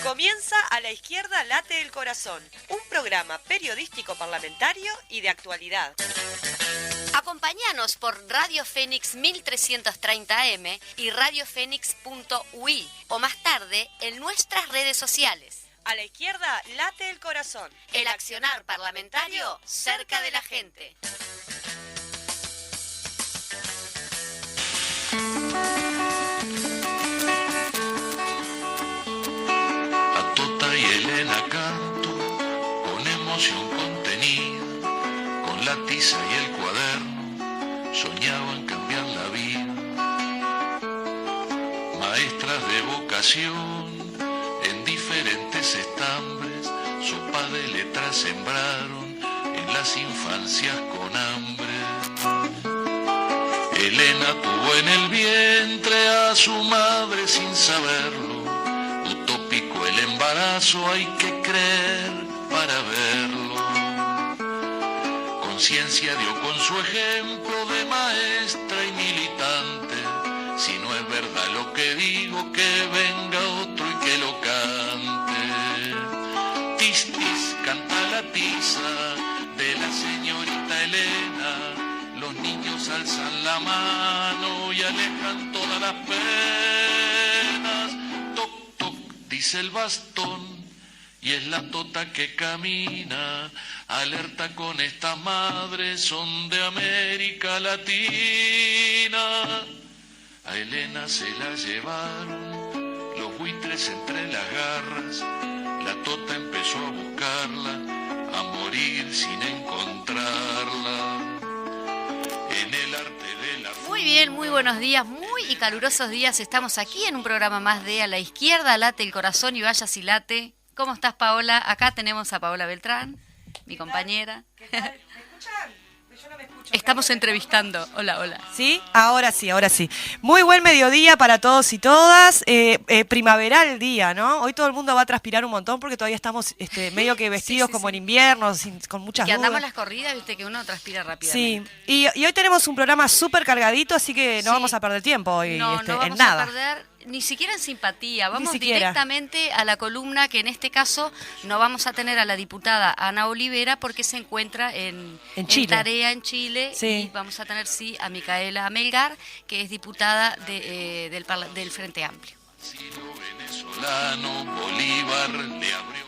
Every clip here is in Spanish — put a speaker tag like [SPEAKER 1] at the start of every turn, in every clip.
[SPEAKER 1] Comienza A la Izquierda Late el Corazón, un programa periodístico parlamentario y de actualidad.
[SPEAKER 2] Acompáñanos por Radio Fénix 1330M y radiofénix.ui o más tarde en nuestras redes sociales.
[SPEAKER 1] A la Izquierda Late el Corazón.
[SPEAKER 2] El accionar parlamentario cerca de la gente.
[SPEAKER 3] A Tota y Elena canto con emoción contenida, con la tiza y el cuaderno soñaban cambiar la vida. Maestras de vocación en diferentes estambres, sopa de letras sembraron en las infancias con hambre. Elena tuvo en el vientre a su madre sin saberlo. Utópico el embarazo, hay que creer para verlo. Conciencia dio con su ejemplo de maestra y militante. Si no es verdad lo que digo, que venga otro y que lo cante. Tis, tis, canta la tiza de la señorita Elena. Los niños alzan la mano y alejan todas las penas. Toc, toc, dice el bastón, y es la Tota que camina. Alerta con estas madres, son de América Latina. A Elena se la llevaron los buitres entre las garras. La Tota empezó a buscarla, a morir sin encontrarla. En el arte de la...
[SPEAKER 2] Muy bien, muy buenos días, muy y calurosos días. Estamos aquí en un programa más de A la Izquierda Late el Corazón y vaya si late. ¿Cómo estás, Paola? Acá tenemos a Paola Beltrán, mi compañera.
[SPEAKER 1] ¿Qué tal? ¿Me escuchan? Yo no me escucho.
[SPEAKER 2] Estamos entrevistando. Hola, hola.
[SPEAKER 1] ¿Sí? Ahora sí, ahora sí. Muy buen mediodía para todos y todas. Primaveral día, ¿no? Hoy todo el mundo va a transpirar un montón porque todavía estamos medio que vestidos como en invierno, con muchas
[SPEAKER 2] Que andamos
[SPEAKER 1] dudas.
[SPEAKER 2] las corridas, viste que uno transpira
[SPEAKER 1] Sí,
[SPEAKER 2] rápidamente.
[SPEAKER 1] y hoy tenemos un programa súper cargadito, así que no
[SPEAKER 2] Sí.
[SPEAKER 1] vamos a perder tiempo hoy
[SPEAKER 2] No, no
[SPEAKER 1] en
[SPEAKER 2] vamos
[SPEAKER 1] nada.
[SPEAKER 2] a perder ni siquiera en simpatía. Vamos
[SPEAKER 1] siquiera.
[SPEAKER 2] directamente a la columna que en este caso no vamos a tener a la diputada Ana Olivera porque se encuentra en
[SPEAKER 1] Chile.
[SPEAKER 2] tarea en Chile.
[SPEAKER 1] Sí.
[SPEAKER 2] Y vamos a tener sí a Micaela Melgar, que es diputada del Frente Amplio.
[SPEAKER 3] Silo venezolano, Bolívar le abrió...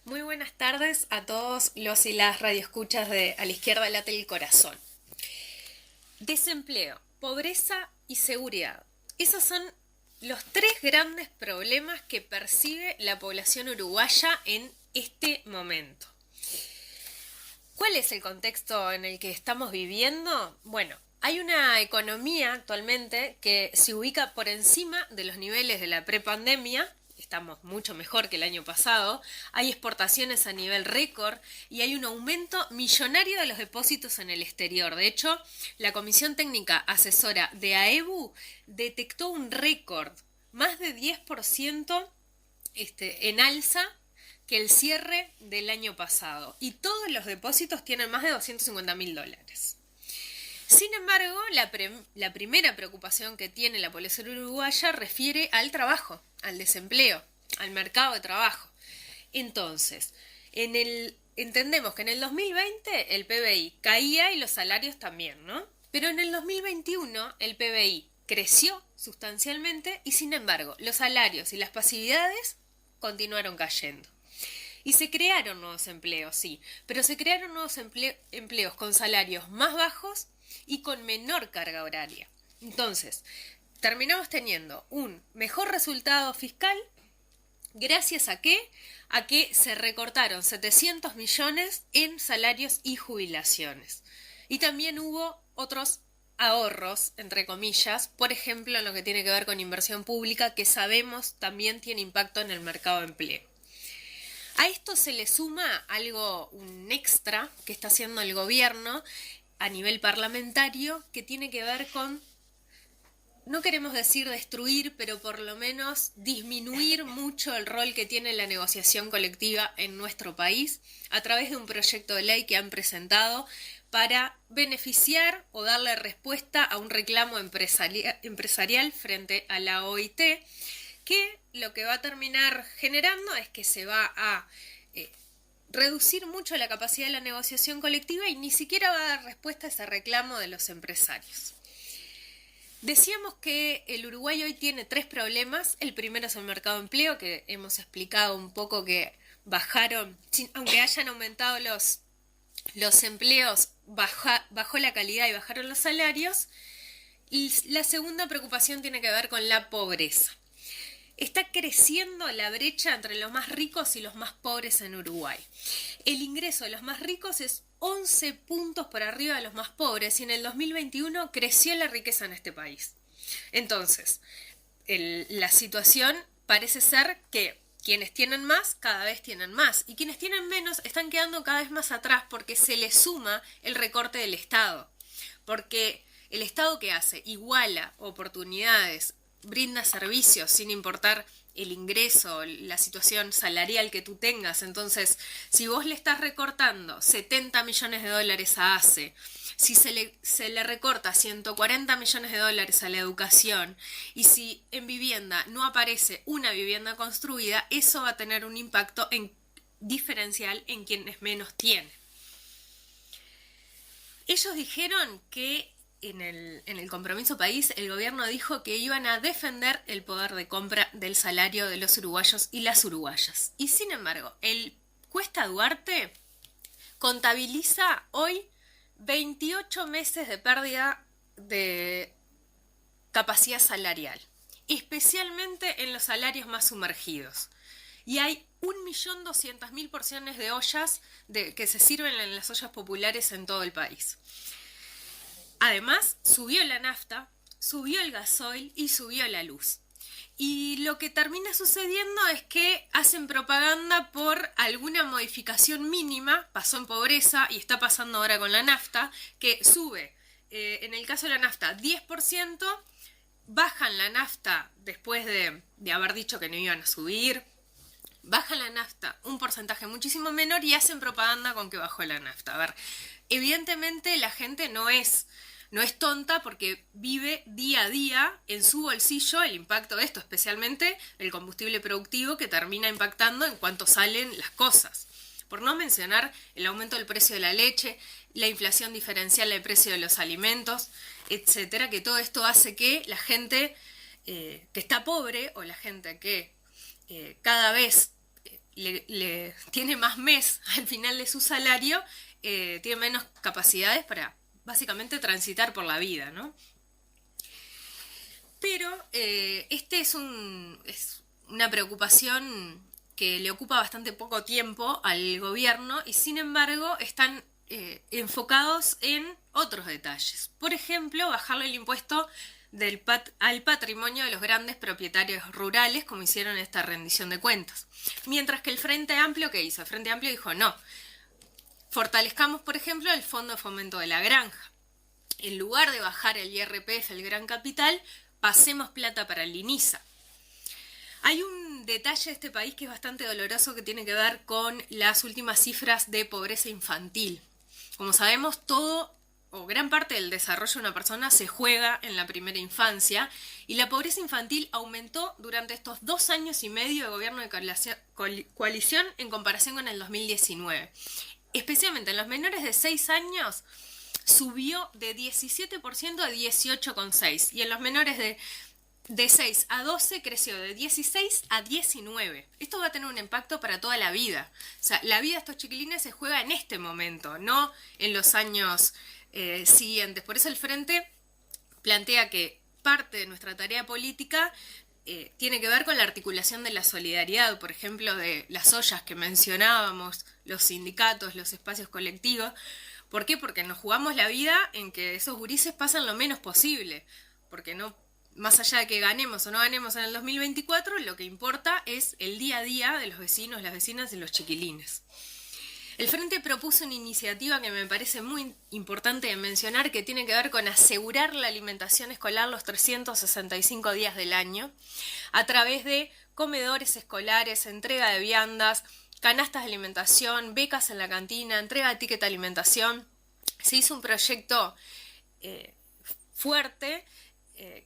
[SPEAKER 4] Muy buenas tardes a todos los y las radioescuchas de A la Izquierda Late el Corazón. Desempleo, pobreza y seguridad. Esos son los tres grandes problemas que percibe la población uruguaya en este momento. ¿Cuál es el contexto en el que estamos viviendo? Bueno, hay una economía actualmente que se ubica por encima de los niveles de la prepandemia. Estamos mucho mejor que el año pasado, hay exportaciones a nivel récord y hay un aumento millonario de los depósitos en el exterior. De hecho, la Comisión Técnica Asesora de AEBU detectó un récord, más de 10% en alza que el cierre del año pasado. Y todos los depósitos tienen más de $250.000. Sin embargo, la primera preocupación que tiene la población uruguaya refiere al trabajo, al desempleo, al mercado de trabajo. Entonces, entendemos que en el 2020 el PBI caía y los salarios también, ¿no? Pero en el 2021 el PBI creció sustancialmente y sin embargo los salarios y las pasividades continuaron cayendo. Y se crearon nuevos empleos, sí, pero se crearon nuevos empleos con salarios más bajos y con menor carga horaria. Entonces, terminamos teniendo un mejor resultado fiscal, ¿gracias a qué? A que se recortaron 700 millones en salarios y jubilaciones. Y también hubo otros ahorros, entre comillas, por ejemplo, en lo que tiene que ver con inversión pública, que sabemos también tiene impacto en el mercado de empleo. A esto se le suma un extra que está haciendo el gobierno a nivel parlamentario que tiene que ver con no queremos decir destruir, pero por lo menos disminuir mucho el rol que tiene la negociación colectiva en nuestro país a través de un proyecto de ley que han presentado para beneficiar o darle respuesta a un reclamo empresarial frente a la OIT, que lo que va a terminar generando es que se va a reducir mucho la capacidad de la negociación colectiva y ni siquiera va a dar respuesta a ese reclamo de los empresarios. Decíamos que el Uruguay hoy tiene 3 problemas. El primero es el mercado de empleo, que hemos explicado un poco que bajaron, aunque hayan aumentado los empleos, bajó la calidad y bajaron los salarios. Y la segunda preocupación tiene que ver con la pobreza. Está creciendo la brecha entre los más ricos y los más pobres en Uruguay. El ingreso de los más ricos es 11 puntos por arriba de los más pobres y en el 2021 creció la riqueza en este país. Entonces, la situación parece ser que quienes tienen más cada vez tienen más y quienes tienen menos están quedando cada vez más atrás porque se les suma el recorte del Estado. Porque el Estado, ¿qué hace? Iguala oportunidades, brinda servicios sin importar el ingreso, la situación salarial que tú tengas. Entonces, si vos le estás recortando 70 millones de dólares a ACE, si se le recorta 140 millones de dólares a la educación y si en vivienda no aparece una vivienda construida, eso va a tener un impacto diferencial en quienes menos tienen. Ellos dijeron que en el compromiso país, el gobierno dijo que iban a defender el poder de compra del salario de los uruguayos y las uruguayas. Y sin embargo, el Cuesta Duarte contabiliza hoy 28 meses de pérdida de capacidad salarial, especialmente en los salarios más sumergidos. Y hay 1.200.000 porciones de ollas que se sirven en las ollas populares en todo el país. Además, subió la nafta, subió el gasoil y subió la luz. Y lo que termina sucediendo es que hacen propaganda por alguna modificación mínima, pasó en pobreza y está pasando ahora con la nafta, que sube, en el caso de la nafta, 10%, bajan la nafta después de haber dicho que no iban a subir, bajan la nafta un porcentaje muchísimo menor y hacen propaganda con que bajó la nafta. A ver, evidentemente la gente no es tonta porque vive día a día en su bolsillo el impacto de esto, especialmente el combustible productivo que termina impactando en cuanto salen las cosas. Por no mencionar el aumento del precio de la leche, la inflación diferencial del precio de los alimentos, etcétera, que todo esto hace que la gente que está pobre o la gente que cada vez le tiene más mes al final de su salario, tiene menos capacidades para básicamente transitar por la vida, ¿no? Pero es una preocupación que le ocupa bastante poco tiempo al gobierno y sin embargo están enfocados en otros detalles. Por ejemplo, bajarle el impuesto al patrimonio de los grandes propietarios rurales, como hicieron en esta rendición de cuentas. Mientras que el Frente Amplio, ¿qué hizo? El Frente Amplio dijo no. Fortalezcamos, por ejemplo, el Fondo de Fomento de la Granja. En lugar de bajar el IRPF, el Gran Capital, pasemos plata para el INISA. Hay un detalle de este país que es bastante doloroso que tiene que ver con las últimas cifras de pobreza infantil. Como sabemos, todo o gran parte del desarrollo de una persona se juega en la primera infancia y la pobreza infantil aumentó durante estos 2 años y medio de gobierno de coalición en comparación con el 2019. Especialmente en los menores de 6 años subió de 17% a 18,6% y en los menores de 6 a 12 creció de 16 a 19. Esto va a tener un impacto para toda la vida. O sea, la vida de estos chiquilines se juega en este momento, no en los años siguientes. Por eso el Frente plantea que parte de nuestra tarea política tiene que ver con la articulación de la solidaridad, por ejemplo, de las ollas que mencionábamos, los sindicatos, los espacios colectivos. ¿Por qué? Porque nos jugamos la vida en que esos gurises pasen lo menos posible, porque no, más allá de que ganemos o no ganemos en el 2024, lo que importa es el día a día de los vecinos, las vecinas y los chiquilines. El Frente propuso una iniciativa que me parece muy importante de mencionar, que tiene que ver con asegurar la alimentación escolar los 365 días del año, a través de comedores escolares, entrega de viandas, canastas de alimentación, becas en la cantina, entrega de ticket de alimentación. Se hizo un proyecto fuerte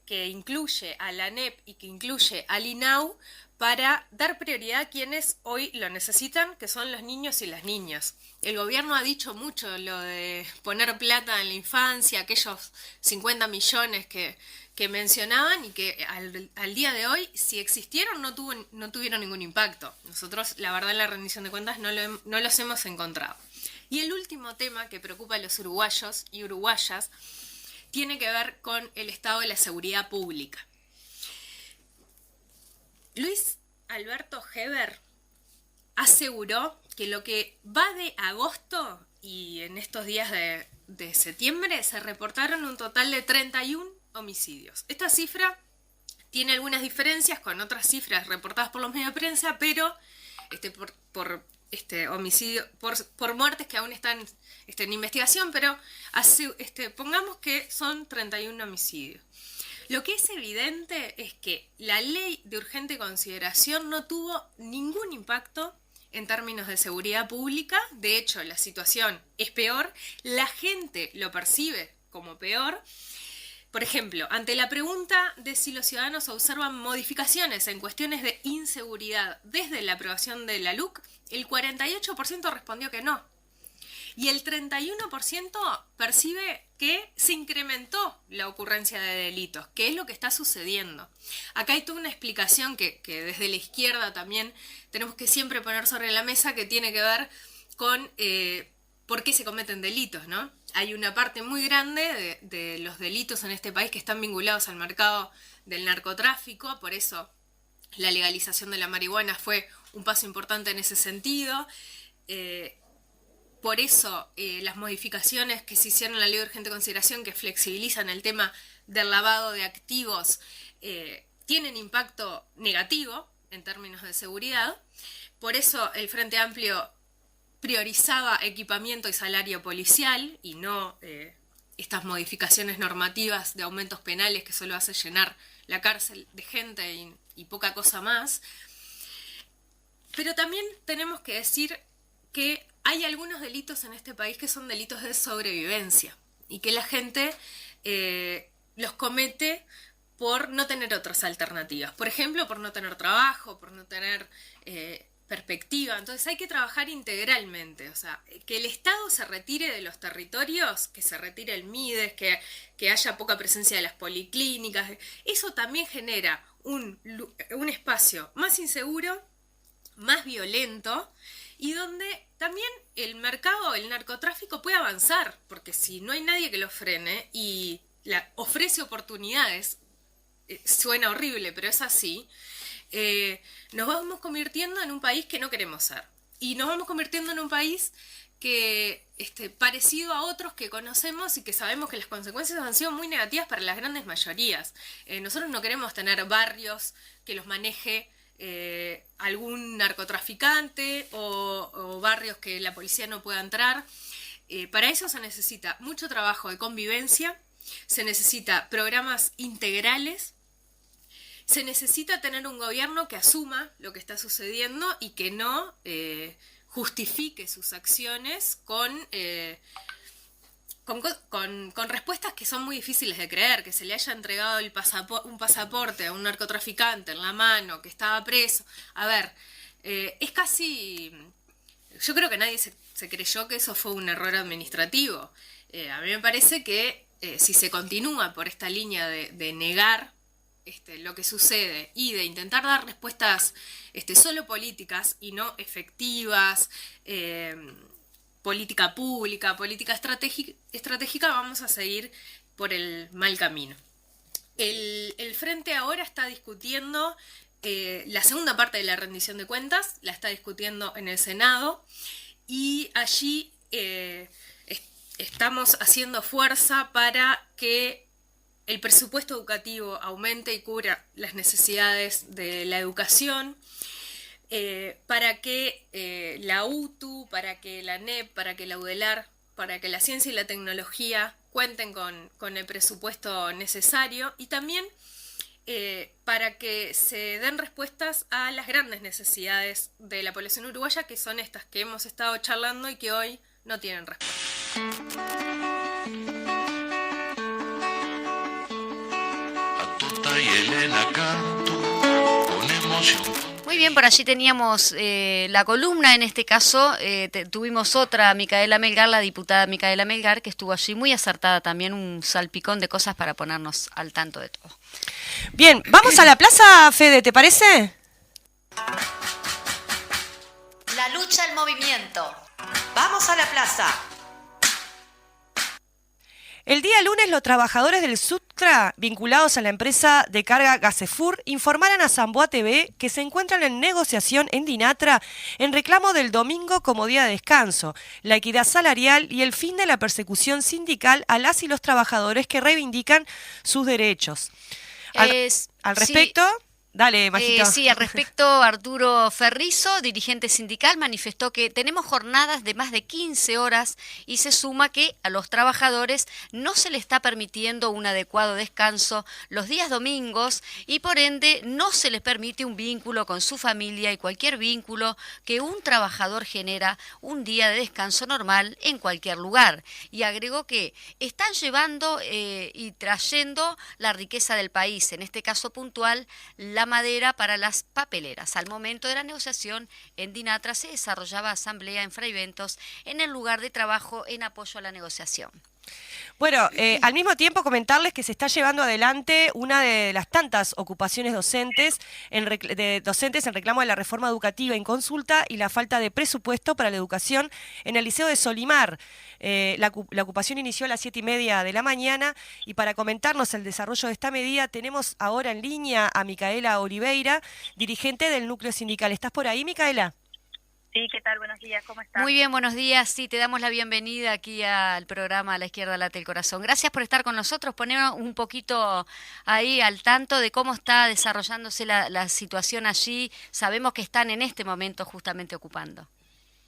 [SPEAKER 4] que incluye a la ANEP y que incluye al INAU para dar prioridad a quienes hoy lo necesitan, que son los niños y las niñas. El gobierno ha dicho mucho lo de poner plata en la infancia, aquellos 50 millones que mencionaban y que al día de hoy, si existieron, no tuvieron ningún impacto. Nosotros, la verdad, en la rendición de cuentas no los hemos encontrado. Y el último tema que preocupa a los uruguayos y uruguayas tiene que ver con el estado de la seguridad pública. Luis Alberto Heber aseguró que lo que va de agosto y en estos días de septiembre se reportaron un total de 31 homicidios. Esta cifra tiene algunas diferencias con otras cifras reportadas por los medios de prensa, pero por homicidio, por muertes que aún están en investigación, pero pongamos que son 31 homicidios. Lo que es evidente es que la ley de urgente consideración no tuvo ningún impacto en términos de seguridad pública. De hecho, la situación es peor, la gente lo percibe como peor. Por ejemplo, ante la pregunta de si los ciudadanos observan modificaciones en cuestiones de inseguridad desde la aprobación de la LUC, el 48% respondió que no. Y el 31% percibe que se incrementó la ocurrencia de delitos, que es lo que está sucediendo. Acá hay toda una explicación que desde la izquierda también tenemos que siempre poner sobre la mesa, que tiene que ver con por qué se cometen delitos, ¿no? Hay una parte muy grande de los delitos en este país que están vinculados al mercado del narcotráfico, por eso la legalización de la marihuana fue un paso importante en ese sentido. Por eso las modificaciones que se hicieron en la ley de urgente consideración, que flexibilizan el tema del lavado de activos, tienen impacto negativo en términos de seguridad. Por eso el Frente Amplio priorizaba equipamiento y salario policial y no estas modificaciones normativas de aumentos penales que solo hace llenar la cárcel de gente y poca cosa más. Pero también tenemos que decir que hay algunos delitos en este país que son delitos de sobrevivencia y que la gente los comete por no tener otras alternativas. Por ejemplo, por no tener trabajo, por no tener perspectiva. Entonces hay que trabajar integralmente. O sea, que el Estado se retire de los territorios, que se retire el MIDES, que haya poca presencia de las policlínicas. Eso también genera un espacio más inseguro, más violento, y donde también el mercado, el narcotráfico puede avanzar, porque si no hay nadie que lo frene y ofrece oportunidades, suena horrible, pero es así, nos vamos convirtiendo en un país que no queremos ser. Y nos vamos convirtiendo en un país que parecido a otros que conocemos y que sabemos que las consecuencias han sido muy negativas para las grandes mayorías. Nosotros no queremos tener barrios que los maneje algún narcotraficante o barrios que la policía no pueda entrar. Para eso se necesita mucho trabajo de convivencia, se necesita programas integrales, se necesita tener un gobierno que asuma lo que está sucediendo y que no justifique sus acciones con respuestas que son muy difíciles de creer, que se le haya entregado un pasaporte a un narcotraficante en la mano, que estaba preso. A ver, es casi... Yo creo que nadie se creyó que eso fue un error administrativo. A mí me parece que si se continúa por esta línea de negar lo que sucede y de intentar dar respuestas solo políticas y no efectivas, política pública, política estratégica, vamos a seguir por el mal camino. El Frente ahora está discutiendo la segunda parte de la rendición de cuentas, la está discutiendo en el Senado, y allí estamos haciendo fuerza para que el presupuesto educativo aumente y cubra las necesidades de la educación. para que la UTU, para que la NEP, para que la UDELAR, para que la ciencia y la tecnología cuenten con el presupuesto necesario y también para que se den respuestas a las grandes necesidades de la población uruguaya, que son estas que hemos estado charlando y que hoy no tienen respuesta.
[SPEAKER 3] A Tota y Elena canto con emoción.
[SPEAKER 2] Muy bien, por allí teníamos la columna, en este caso tuvimos otra, Micaela Melgar, la diputada Micaela Melgar, que estuvo allí muy acertada también, un salpicón de cosas para ponernos al tanto de todo.
[SPEAKER 1] Bien, vamos a la plaza, Fede, ¿te parece?
[SPEAKER 5] La lucha en movimiento.
[SPEAKER 1] Vamos a la plaza. El día lunes, los trabajadores del Sutra, vinculados a la empresa de carga Gasefur, informaron a Zamboa TV que se encuentran en negociación en Dinatra en reclamo del domingo como día de descanso, la equidad salarial y el fin de la persecución sindical a las y los trabajadores que reivindican sus derechos. Al respecto... Sí. Dale, Majito.
[SPEAKER 2] Sí, al respecto, Arturo Ferrizo, dirigente sindical, manifestó que tenemos jornadas de más de 15 horas y se suma que a los trabajadores no se les está permitiendo un adecuado descanso los días domingos y por ende no se les permite un vínculo con su familia y cualquier vínculo que un trabajador genera un día de descanso normal en cualquier lugar. Y agregó que están llevando y trayendo la riqueza del país, en este caso puntual, la madera para las papeleras. Al momento de la negociación en Dinatra se desarrollaba asamblea en Fraiventos en el lugar de trabajo en apoyo a la negociación.
[SPEAKER 1] Bueno, al mismo tiempo comentarles que se está llevando adelante una de las tantas ocupaciones docentes en reclamo de la reforma educativa en consulta y la falta de presupuesto para la educación en el Liceo de Solimar. La ocupación inició a las 7:30 de la mañana y para comentarnos el desarrollo de esta medida tenemos ahora en línea a Micaela Oliveira, dirigente del núcleo sindical. ¿Estás por ahí, Micaela?
[SPEAKER 6] Sí, ¿qué tal? Buenos días, ¿cómo estás?
[SPEAKER 2] Muy bien, buenos días. Sí, te damos la bienvenida aquí al programa A la Izquierda Late el Corazón. Gracias por estar con nosotros, ponernos un poquito ahí al tanto de cómo está desarrollándose la situación allí. Sabemos que están en este momento justamente ocupando.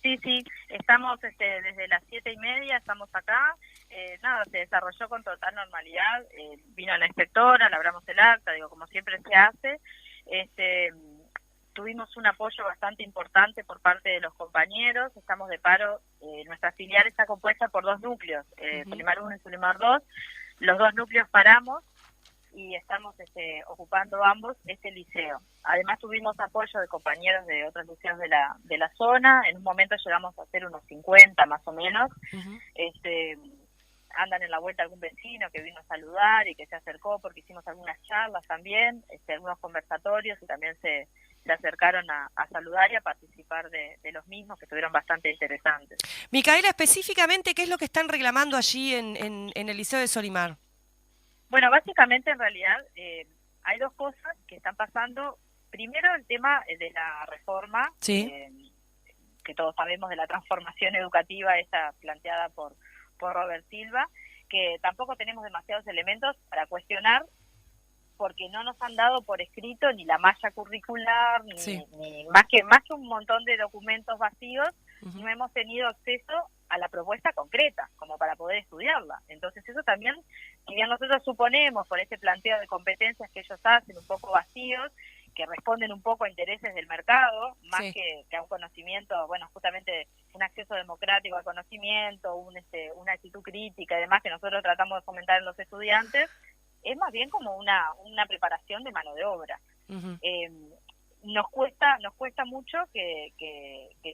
[SPEAKER 6] Sí, estamos desde las 7:30, estamos acá. Se desarrolló con total normalidad. Vino la inspectora, labramos el acta, como siempre se hace. Tuvimos un apoyo bastante importante por parte de los compañeros, estamos de paro, nuestra filial está compuesta por dos núcleos, Solimar 1 y Solimar 2, los dos núcleos paramos y estamos ocupando ambos este liceo. Además tuvimos apoyo de compañeros de otros liceos de la zona, en un momento llegamos a ser unos 50 más o menos, andan en la vuelta algún vecino que vino a saludar y que se acercó porque hicimos algunas charlas también, algunos conversatorios y también se acercaron a saludar y a participar de los mismos, que estuvieron bastante interesantes.
[SPEAKER 1] Micaela, específicamente, ¿qué es lo que están reclamando allí en el Liceo de Solimar?
[SPEAKER 6] Bueno, básicamente, en realidad, hay dos cosas que están pasando. Primero, el tema de la reforma,
[SPEAKER 1] sí.
[SPEAKER 6] Que todos sabemos, de la transformación educativa esta planteada por Robert Silva, que tampoco tenemos demasiados elementos para cuestionar, porque no nos han dado por escrito ni la malla curricular, ni más que un montón de documentos vacíos, no hemos tenido acceso a la propuesta concreta, como para poder estudiarla. Entonces eso también, si bien nosotros suponemos por este planteo de competencias que ellos hacen un poco vacíos, que responden un poco a intereses del mercado, más que a un conocimiento, justamente un acceso democrático al conocimiento, una actitud crítica y demás que nosotros tratamos de fomentar en los estudiantes, es más bien como una preparación de mano de obra. Nos cuesta mucho que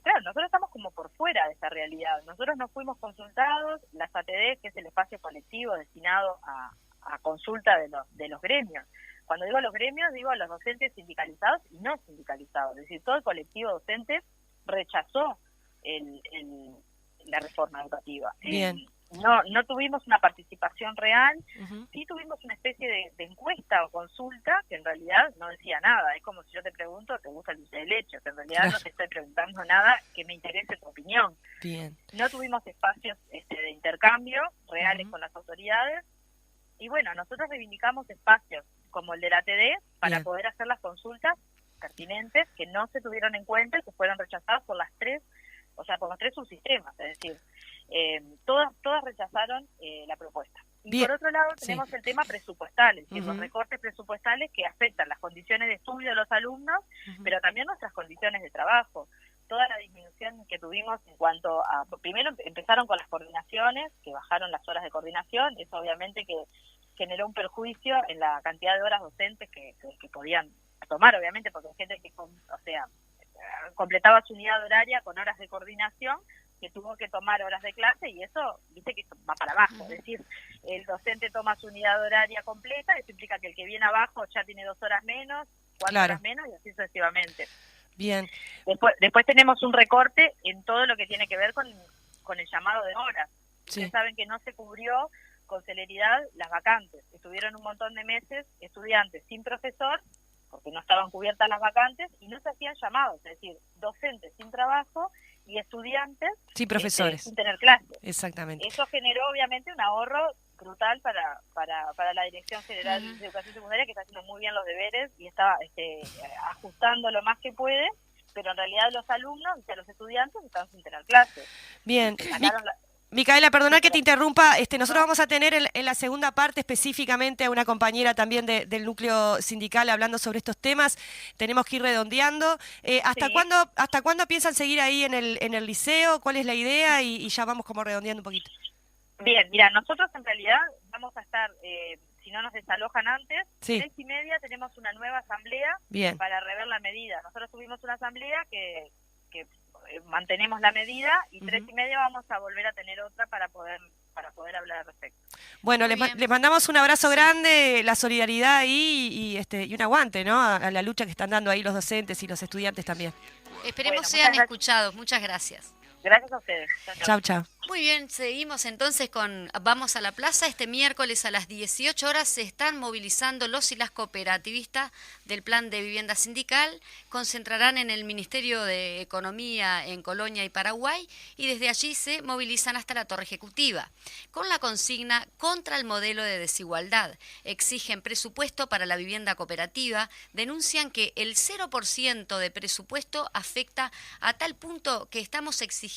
[SPEAKER 6] claro, nosotros estamos como por fuera de esa realidad. Nosotros no fuimos consultados, las ATD, que es el espacio colectivo destinado a consulta de los gremios. Cuando digo los gremios, digo a los docentes sindicalizados y no sindicalizados. Es decir, todo el colectivo docente rechazó la reforma educativa.
[SPEAKER 1] Bien.
[SPEAKER 6] No tuvimos una participación real, sí tuvimos una especie de encuesta o consulta que en realidad no decía nada. Es como si yo te pregunto, ¿te gusta el dulce de leche? Que en realidad no te estoy preguntando nada que me interese tu opinión.
[SPEAKER 1] Bien.
[SPEAKER 6] No tuvimos espacios de intercambio reales con las autoridades y nosotros reivindicamos espacios como el de la TD para poder hacer las consultas pertinentes que no se tuvieron en cuenta y que fueron rechazados por las tres, o sea, por los tres subsistemas, es decir, todas rechazaron la propuesta. Y
[SPEAKER 1] Bien.
[SPEAKER 6] por otro lado
[SPEAKER 1] Sí.
[SPEAKER 6] tenemos el tema presupuestal, es decir,
[SPEAKER 1] Ujú.
[SPEAKER 6] los recortes presupuestales que afectan las condiciones de estudio de los alumnos, pero también nuestras condiciones de trabajo. Toda la disminución que tuvimos en cuanto a, primero empezaron con las coordinaciones, que bajaron las horas de coordinación, eso obviamente que generó un perjuicio en la cantidad de horas docentes que podían tomar, obviamente, porque hay gente que, completaba su unidad horaria con horas de coordinación, que tuvo que tomar horas de clase, y eso, viste que va para abajo, es decir, el docente toma su unidad horaria completa, eso implica que el que viene abajo ya tiene 2 horas menos, 4
[SPEAKER 1] Claro.
[SPEAKER 6] horas menos, y así sucesivamente.
[SPEAKER 1] Bien.
[SPEAKER 6] Después tenemos un recorte en todo lo que tiene que ver con el llamado de horas.
[SPEAKER 1] Sí.
[SPEAKER 6] Ustedes saben que no se cubrió con celeridad las vacantes. Estuvieron un montón de meses estudiantes sin profesor, porque no estaban cubiertas las vacantes, y no se hacían llamados, es decir, docentes sin trabajo y estudiantes
[SPEAKER 1] Sí, profesores.
[SPEAKER 6] sin tener clases.
[SPEAKER 1] Exactamente.
[SPEAKER 6] Eso generó obviamente un ahorro brutal para la Dirección General de Educación Secundaria, que está haciendo muy bien los deberes y está ajustando lo más que puede, pero en realidad los alumnos, o sea, los estudiantes están sin tener clases.
[SPEAKER 1] Bien.
[SPEAKER 6] Sacaron la-
[SPEAKER 1] Micaela, perdona que te interrumpa. Nosotros
[SPEAKER 6] No.
[SPEAKER 1] vamos a tener en la segunda parte específicamente a una compañera también del núcleo sindical hablando sobre estos temas. Tenemos que ir redondeando. ¿Hasta
[SPEAKER 6] Sí.
[SPEAKER 1] cuándo piensan seguir ahí en el liceo? ¿Cuál es la idea? Y ya vamos como redondeando un poquito.
[SPEAKER 6] Bien, mira, nosotros en realidad vamos a estar, si no nos desalojan antes,
[SPEAKER 1] Sí.
[SPEAKER 6] 3:30 tenemos una nueva asamblea
[SPEAKER 1] Bien.
[SPEAKER 6] para rever la medida. Nosotros tuvimos una asamblea que mantenemos la medida, y 3:30 vamos a volver a tener otra para poder hablar al respecto.
[SPEAKER 1] Bueno,
[SPEAKER 2] Muy
[SPEAKER 1] les
[SPEAKER 2] bien.
[SPEAKER 1] mandamos un abrazo grande, la solidaridad ahí y un aguante, ¿no? A la lucha que están dando ahí los docentes y los estudiantes también.
[SPEAKER 2] Esperemos
[SPEAKER 6] Bueno,
[SPEAKER 2] sean
[SPEAKER 6] muchas gracias.
[SPEAKER 2] escuchados. Muchas gracias.
[SPEAKER 6] Gracias a ustedes. Chao, chao.
[SPEAKER 1] Chau, chau.
[SPEAKER 2] Muy bien, seguimos entonces con Vamos a la Plaza. Este miércoles a las 18 horas se están movilizando los y las cooperativistas del Plan de Vivienda Sindical. Concentrarán en el Ministerio de Economía en Colonia y Paraguay, y desde allí se movilizan hasta la Torre Ejecutiva con la consigna contra el modelo de desigualdad. Exigen presupuesto para la vivienda cooperativa. Denuncian que el 0% de presupuesto afecta a tal punto que estamos exigiendo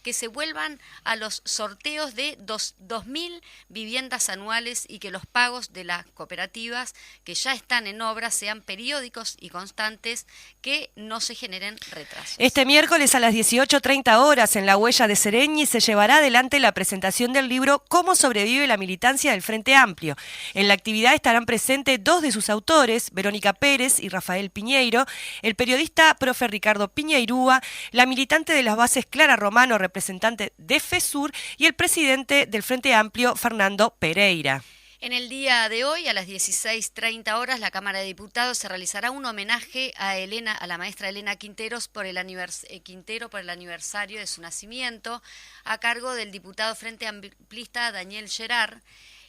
[SPEAKER 2] que se vuelvan a los sorteos de 2.000 viviendas anuales, y que los pagos de las cooperativas que ya están en obra sean periódicos y constantes, que no se generen retrasos.
[SPEAKER 1] Este miércoles a las 18:30 horas en la Huella de Sereñi se llevará adelante la presentación del libro Cómo sobrevive la militancia del Frente Amplio. En la actividad estarán presentes 2 de sus autores, Verónica Pérez y Rafael Piñeiro, el periodista profe Ricardo Piñeirúa, la militante de las bases Clara Romano, representante de FESUR, y el presidente del Frente Amplio, Fernando Pereira.
[SPEAKER 2] En el día de hoy, a las 16:30 horas, la Cámara de Diputados se realizará un homenaje a la maestra Elena Quinteros por el aniversario de su nacimiento, a cargo del diputado Frente Amplista Daniel Gerard.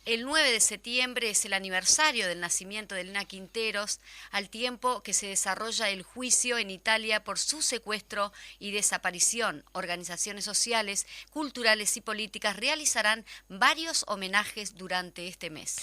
[SPEAKER 2] El 9 de septiembre es el aniversario del nacimiento de Elena Quinteros, al tiempo que se desarrolla el juicio en Italia por su secuestro y desaparición. Organizaciones sociales, culturales y políticas realizarán varios homenajes durante este mes.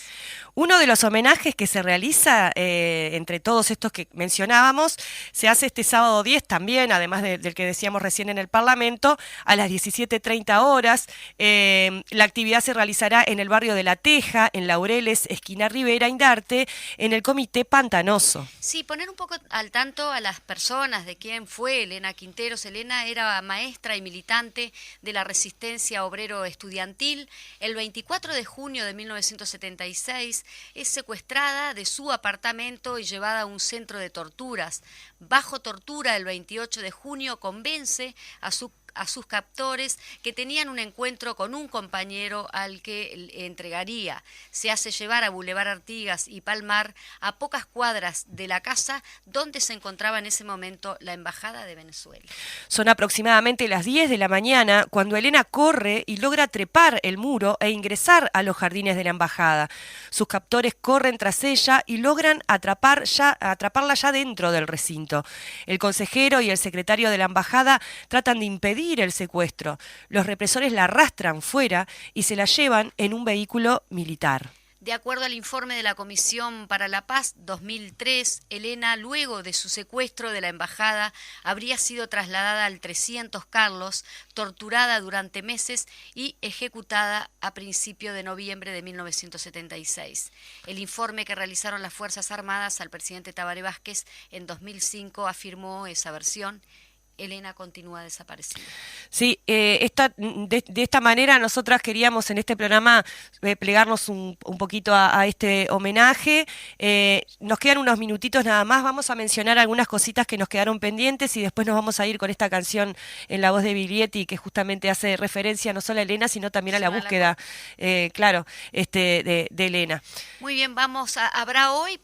[SPEAKER 1] Uno de los homenajes que se realiza entre todos estos que mencionábamos se hace este sábado 10 también, además del que decíamos recién en el Parlamento, a las 17:30 horas. La actividad se realizará en el barrio de La Teja, en Laureles, esquina Rivera, Indarte, en el Comité Pantanoso.
[SPEAKER 2] Sí, poner un poco al tanto a las personas de quién fue Elena Quinteros. Elena era maestra y militante de la resistencia obrero estudiantil. El 24 de junio de 1976 es secuestrada de su apartamento y llevada a un centro de torturas. Bajo tortura, el 28 de junio convence a sus captores que tenían un encuentro con un compañero al que entregaría. Se hace llevar a Boulevard Artigas y Palmar, a pocas cuadras de la casa donde se encontraba en ese momento la Embajada de Venezuela.
[SPEAKER 1] Son aproximadamente las 10 de la mañana cuando Elena corre y logra trepar el muro e ingresar a los jardines de la embajada. Sus captores corren tras ella y logran atraparla ya dentro del recinto. El consejero y el secretario de la embajada tratan de impedir el secuestro. Los represores la arrastran fuera y se la llevan en un vehículo militar.
[SPEAKER 2] De acuerdo al informe de la Comisión para la Paz 2003, Elena, luego de su secuestro de la embajada, habría sido trasladada al 300 Carlos, torturada durante meses y ejecutada a principios de noviembre de 1976. El informe que realizaron las Fuerzas Armadas al presidente Tabaré Vázquez en 2005 afirmó esa versión. Elena continúa desaparecida.
[SPEAKER 1] Sí, de esta manera nosotras queríamos en este programa plegarnos un poquito a este homenaje. Nos quedan unos minutitos nada más, vamos a mencionar algunas cositas que nos quedaron pendientes y después nos vamos a ir con esta canción en la voz de Biglietti, que justamente hace referencia no solo a Elena, sino también a la búsqueda, de Elena.
[SPEAKER 2] Muy bien, habrá hoy,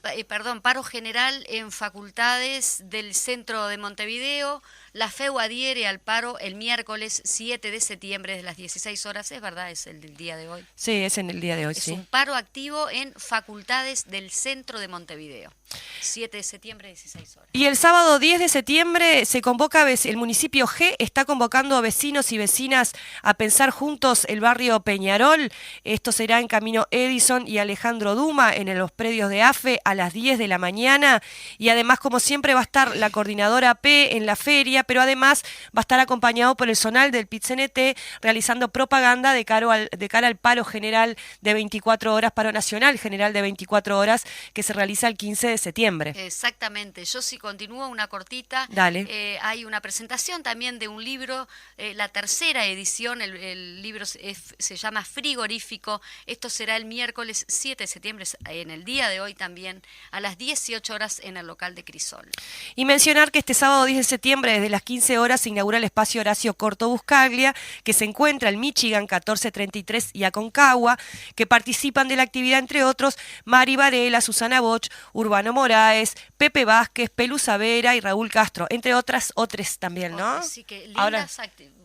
[SPEAKER 2] paro general en facultades del centro de Montevideo. La FEU adhiere al paro el miércoles 7 de septiembre desde las 16 horas. ¿Es verdad? ¿Es el del día de hoy?
[SPEAKER 1] Sí, es en el día de hoy,
[SPEAKER 2] es
[SPEAKER 1] sí.
[SPEAKER 2] Un paro activo en facultades del centro de Montevideo. 7 de septiembre, 16 horas.
[SPEAKER 1] Y el sábado 10 de septiembre se convoca, el municipio G está convocando a vecinos y vecinas a pensar juntos el barrio Peñarol. Esto será en Camino Edison y Alejandro Duma, en los predios de AFE, a las 10 de la mañana. Y además, como siempre, va a estar la coordinadora P en la feria, pero además va a estar acompañado por el Zonal del PIT-CNT realizando propaganda de cara al paro general de 24 horas, paro nacional general de 24 horas, que se realiza el 15 de septiembre.
[SPEAKER 2] Exactamente. Yo sí continúo una cortita.
[SPEAKER 1] Dale.
[SPEAKER 2] Hay una presentación también de un libro, la tercera edición, el libro se llama Frigorífico. Esto será el miércoles 7 de septiembre, en el día de hoy también, a las 18 horas en el local de Crisol.
[SPEAKER 1] Y mencionar que este sábado 10 de septiembre, desde las 15 horas, se inaugura el espacio Horacio Corto Buscaglia, que se encuentra en Michigan 1433 y Aconcagua, que participan de la actividad, entre otros, Mari Varela, Susana Boch, Urbano Moraes, Pepe Vázquez, Pelu Savera y Raúl Castro, entre otras también, ¿no?
[SPEAKER 2] Así que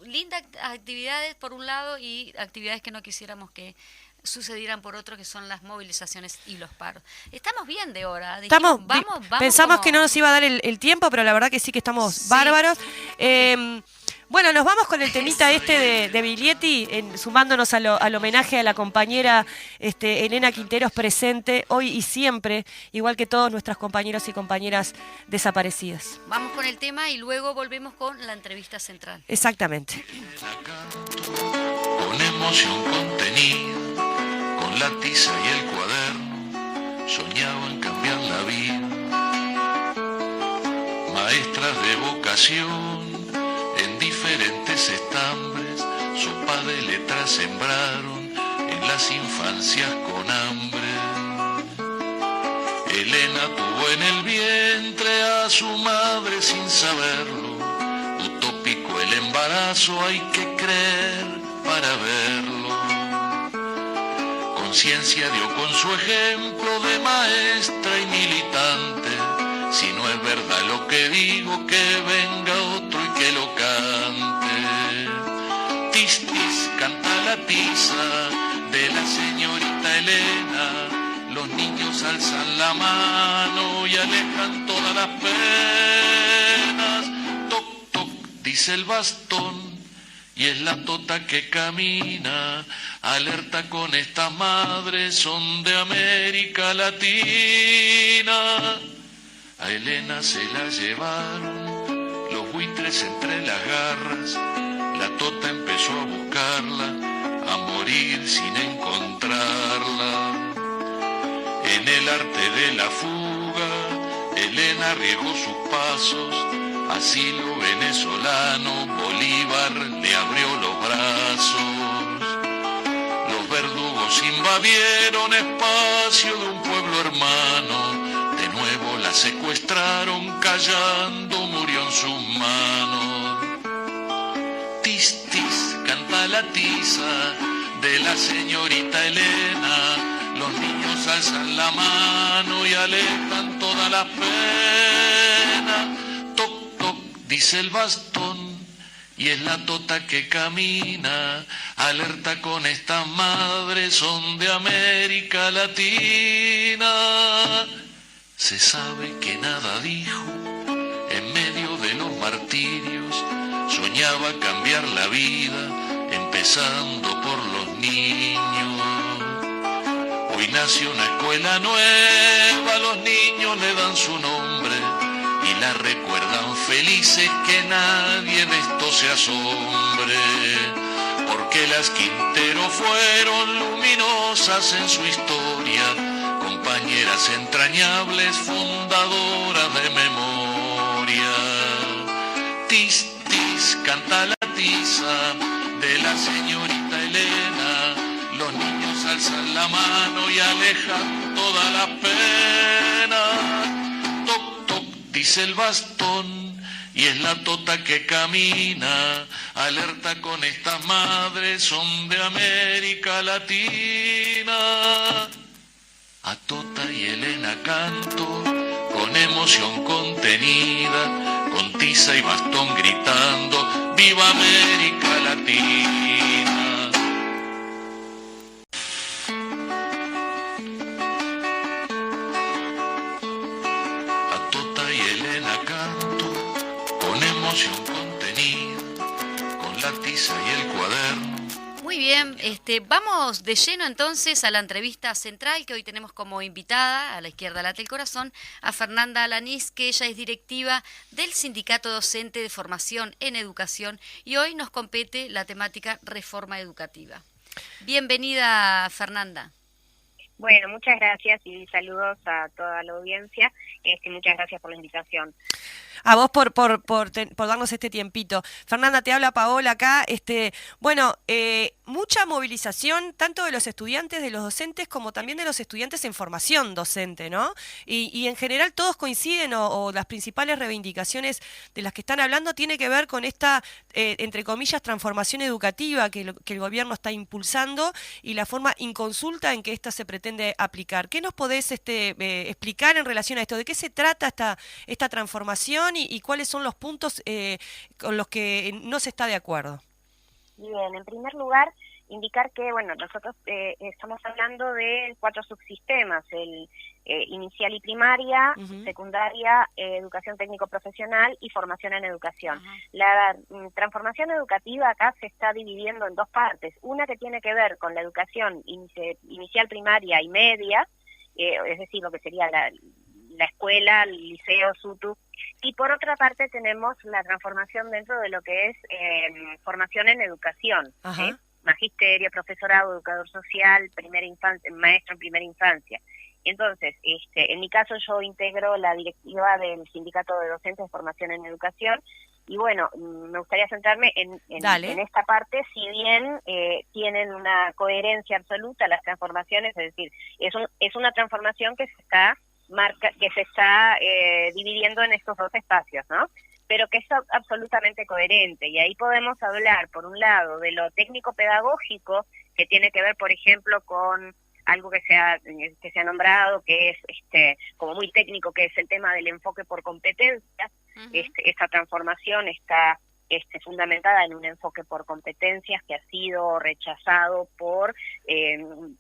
[SPEAKER 2] lindas actividades por un lado y actividades que no quisiéramos que sucedieran por otro, que son las movilizaciones y los paros. Estamos bien de hora.
[SPEAKER 1] Pensamos que no nos iba a dar el tiempo, pero la verdad que sí que estamos bárbaros. Bueno, nos vamos con el temita de Biglietti, sumándonos al homenaje a la compañera Elena Quinteros, presente hoy y siempre, igual que todos nuestras compañeros y compañeras desaparecidas.
[SPEAKER 2] Vamos con el tema y luego volvemos con la entrevista central.
[SPEAKER 1] Exactamente.
[SPEAKER 3] Con emoción contenida, con la tiza y el cuaderno, soñaban cambiar la vida. Maestras de vocación, en diferentes estambres, sopa de letras sembraron en las infancias con hambre. Elena tuvo en el vientre a su madre sin saberlo. Utópico el embarazo, hay que creer para verlo. Conciencia dio con su ejemplo de maestra y militante. Si no es verdad lo que digo, que venga otro y que lo cante. Tis, tis, canta la tiza de la señorita Elena. Los niños alzan la mano y alejan todas las penas. Toc, toc, dice el bastón, y es la tota que camina. Alerta con estas madres, son de América Latina. A Elena se la llevaron los buitres entre las garras. La tota empezó a buscarla, a morir sin encontrarla. En el arte de la fuga, Elena arriesgó sus pasos. Asilo venezolano, Bolívar le abrió los brazos. Los verdugos invadieron espacio de un pueblo hermano. De nuevo la secuestraron, callando murió en sus manos. Tis, tis, canta la tiza de la señorita Elena. Los niños alzan la mano y alejan todas las penas. Toc, toc, dice el bastón, y es la tota que camina. Alerta con estas madres, son de América Latina. Se sabe que nada dijo, en medio de los martirios, soñaba cambiar la vida, empezando por los niños. Hoy nace una escuela nueva, los niños le dan su nombre y la recuerdan felices, que nadie de esto se asombre, porque las Quintero fueron luminosas en su historia, compañeras entrañables, fundadoras de memoria. Tis, tis, canta la tiza de la señorita Elena, los niños alzan la mano y alejan toda la pena. Toc, toc, dice el bastón, y es la tota que camina, alerta con estas madres, son de América Latina. A Tota y Elena canto, con emoción contenida, con tiza y bastón gritando, ¡viva América Latina! A Tota y Elena canto, con emoción contenida, con la tiza y el cuaderno.
[SPEAKER 2] Muy bien, vamos de lleno entonces a la entrevista central que hoy tenemos como invitada, a la izquierda late el corazón, a Fernanda Alanís, que ella es directiva del Sindicato Docente de Formación en Educación y hoy nos compete la temática reforma educativa. Bienvenida, Fernanda.
[SPEAKER 7] Bueno, muchas gracias y saludos a toda la audiencia. Muchas gracias por la invitación.
[SPEAKER 1] A vos por darnos este tiempito. Fernanda, te habla Paola acá. Mucha movilización tanto de los estudiantes, de los docentes, como también de los estudiantes en formación docente, ¿no? Y en general todos coinciden o las principales reivindicaciones de las que están hablando tiene que ver con esta, entre comillas, transformación educativa que el gobierno está impulsando y la forma inconsulta en que esta se pretende aplicar. ¿Qué nos podés explicar en relación a esto? ¿De qué se trata esta transformación y cuáles son los puntos con los que no se está de acuerdo?
[SPEAKER 7] Bien, en primer lugar, indicar que, nosotros estamos hablando de 4 subsistemas, el inicial y primaria, secundaria, educación técnico-profesional y formación en educación. La transformación educativa acá se está dividiendo en 2 partes, una que tiene que ver con la educación inicial, primaria y media, es decir, lo que sería la escuela, el liceo, SUTU, y por otra parte tenemos la transformación dentro de lo que es formación en educación, magisterio, profesorado, educador social, primera infancia, maestro en primera infancia. Entonces, en mi caso yo integro la directiva del Sindicato de Docentes de Formación en Educación y me gustaría centrarme en esta parte, si bien tienen una coherencia absoluta las transformaciones, es decir, es una transformación que se está dividiendo en estos 2 espacios, ¿no? Pero que es absolutamente coherente, y ahí podemos hablar, por un lado, de lo técnico-pedagógico, que tiene que ver, por ejemplo, con algo que se ha nombrado, que es como muy técnico, que es el tema del enfoque por competencias. Esta transformación está fundamentada en un enfoque por competencias que ha sido rechazado por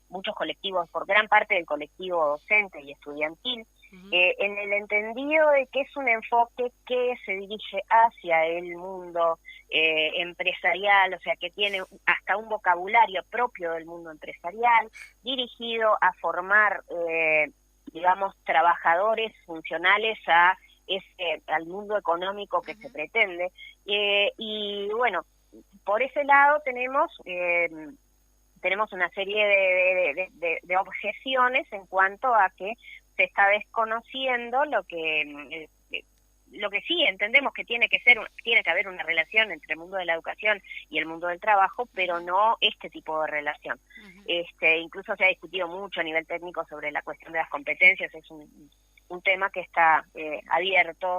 [SPEAKER 7] muchos colectivos, por gran parte del colectivo docente y estudiantil, en el entendido de que es un enfoque que se dirige hacia el mundo empresarial, o sea, que tiene hasta un vocabulario propio del mundo empresarial, dirigido a formar, trabajadores funcionales al mundo económico que se pretende. Por ese lado tenemos una serie de objeciones en cuanto a que se está desconociendo lo que sí entendemos que tiene que haber una relación entre el mundo de la educación y el mundo del trabajo, pero no este tipo de relación. Incluso se ha discutido mucho a nivel técnico sobre la cuestión de las competencias, es un tema que está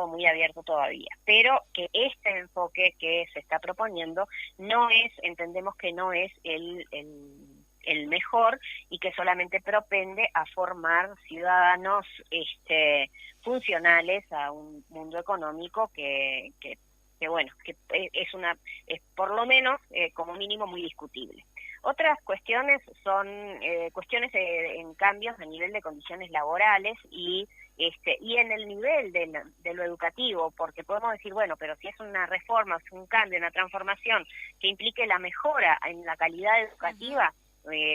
[SPEAKER 7] muy abierto todavía, pero que este enfoque que se está proponiendo entendemos que no es el mejor y que solamente propende a formar ciudadanos funcionales a un mundo económico que es por lo menos como mínimo muy discutible. Otras cuestiones son cuestiones en cambios a nivel de condiciones laborales y en el nivel de lo educativo, porque podemos decir, pero si es una reforma, es un cambio, una transformación que implique la mejora en la calidad educativa,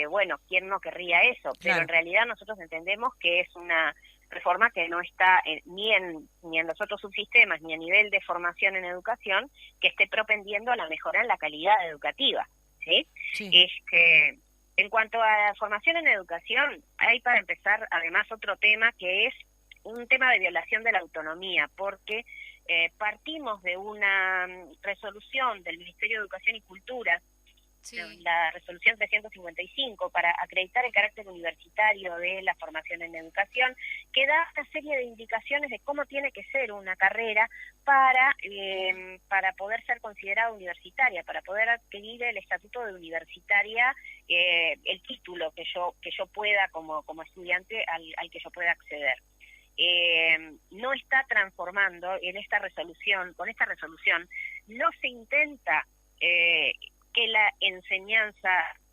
[SPEAKER 7] bueno, ¿quién no querría eso? Pero
[SPEAKER 1] Claro.
[SPEAKER 7] en realidad nosotros entendemos que es una reforma que no está ni en los otros subsistemas, ni a nivel de formación en educación, que esté propendiendo a la mejora en la calidad educativa, ¿sí?
[SPEAKER 1] Sí.
[SPEAKER 7] En cuanto a formación en educación, hay para empezar además otro tema que es un tema de violación de la autonomía, porque partimos de una resolución del Ministerio de Educación y Cultura,
[SPEAKER 2] Sí.
[SPEAKER 7] la resolución 355, para acreditar el carácter universitario de la formación en educación, que da una serie de indicaciones de cómo tiene que ser una carrera para poder ser considerada universitaria, para poder adquirir el estatuto de universitaria, el título que yo pueda como estudiante al que yo pueda acceder. No está transformando en esta resolución, con esta resolución no se intenta que la enseñanza,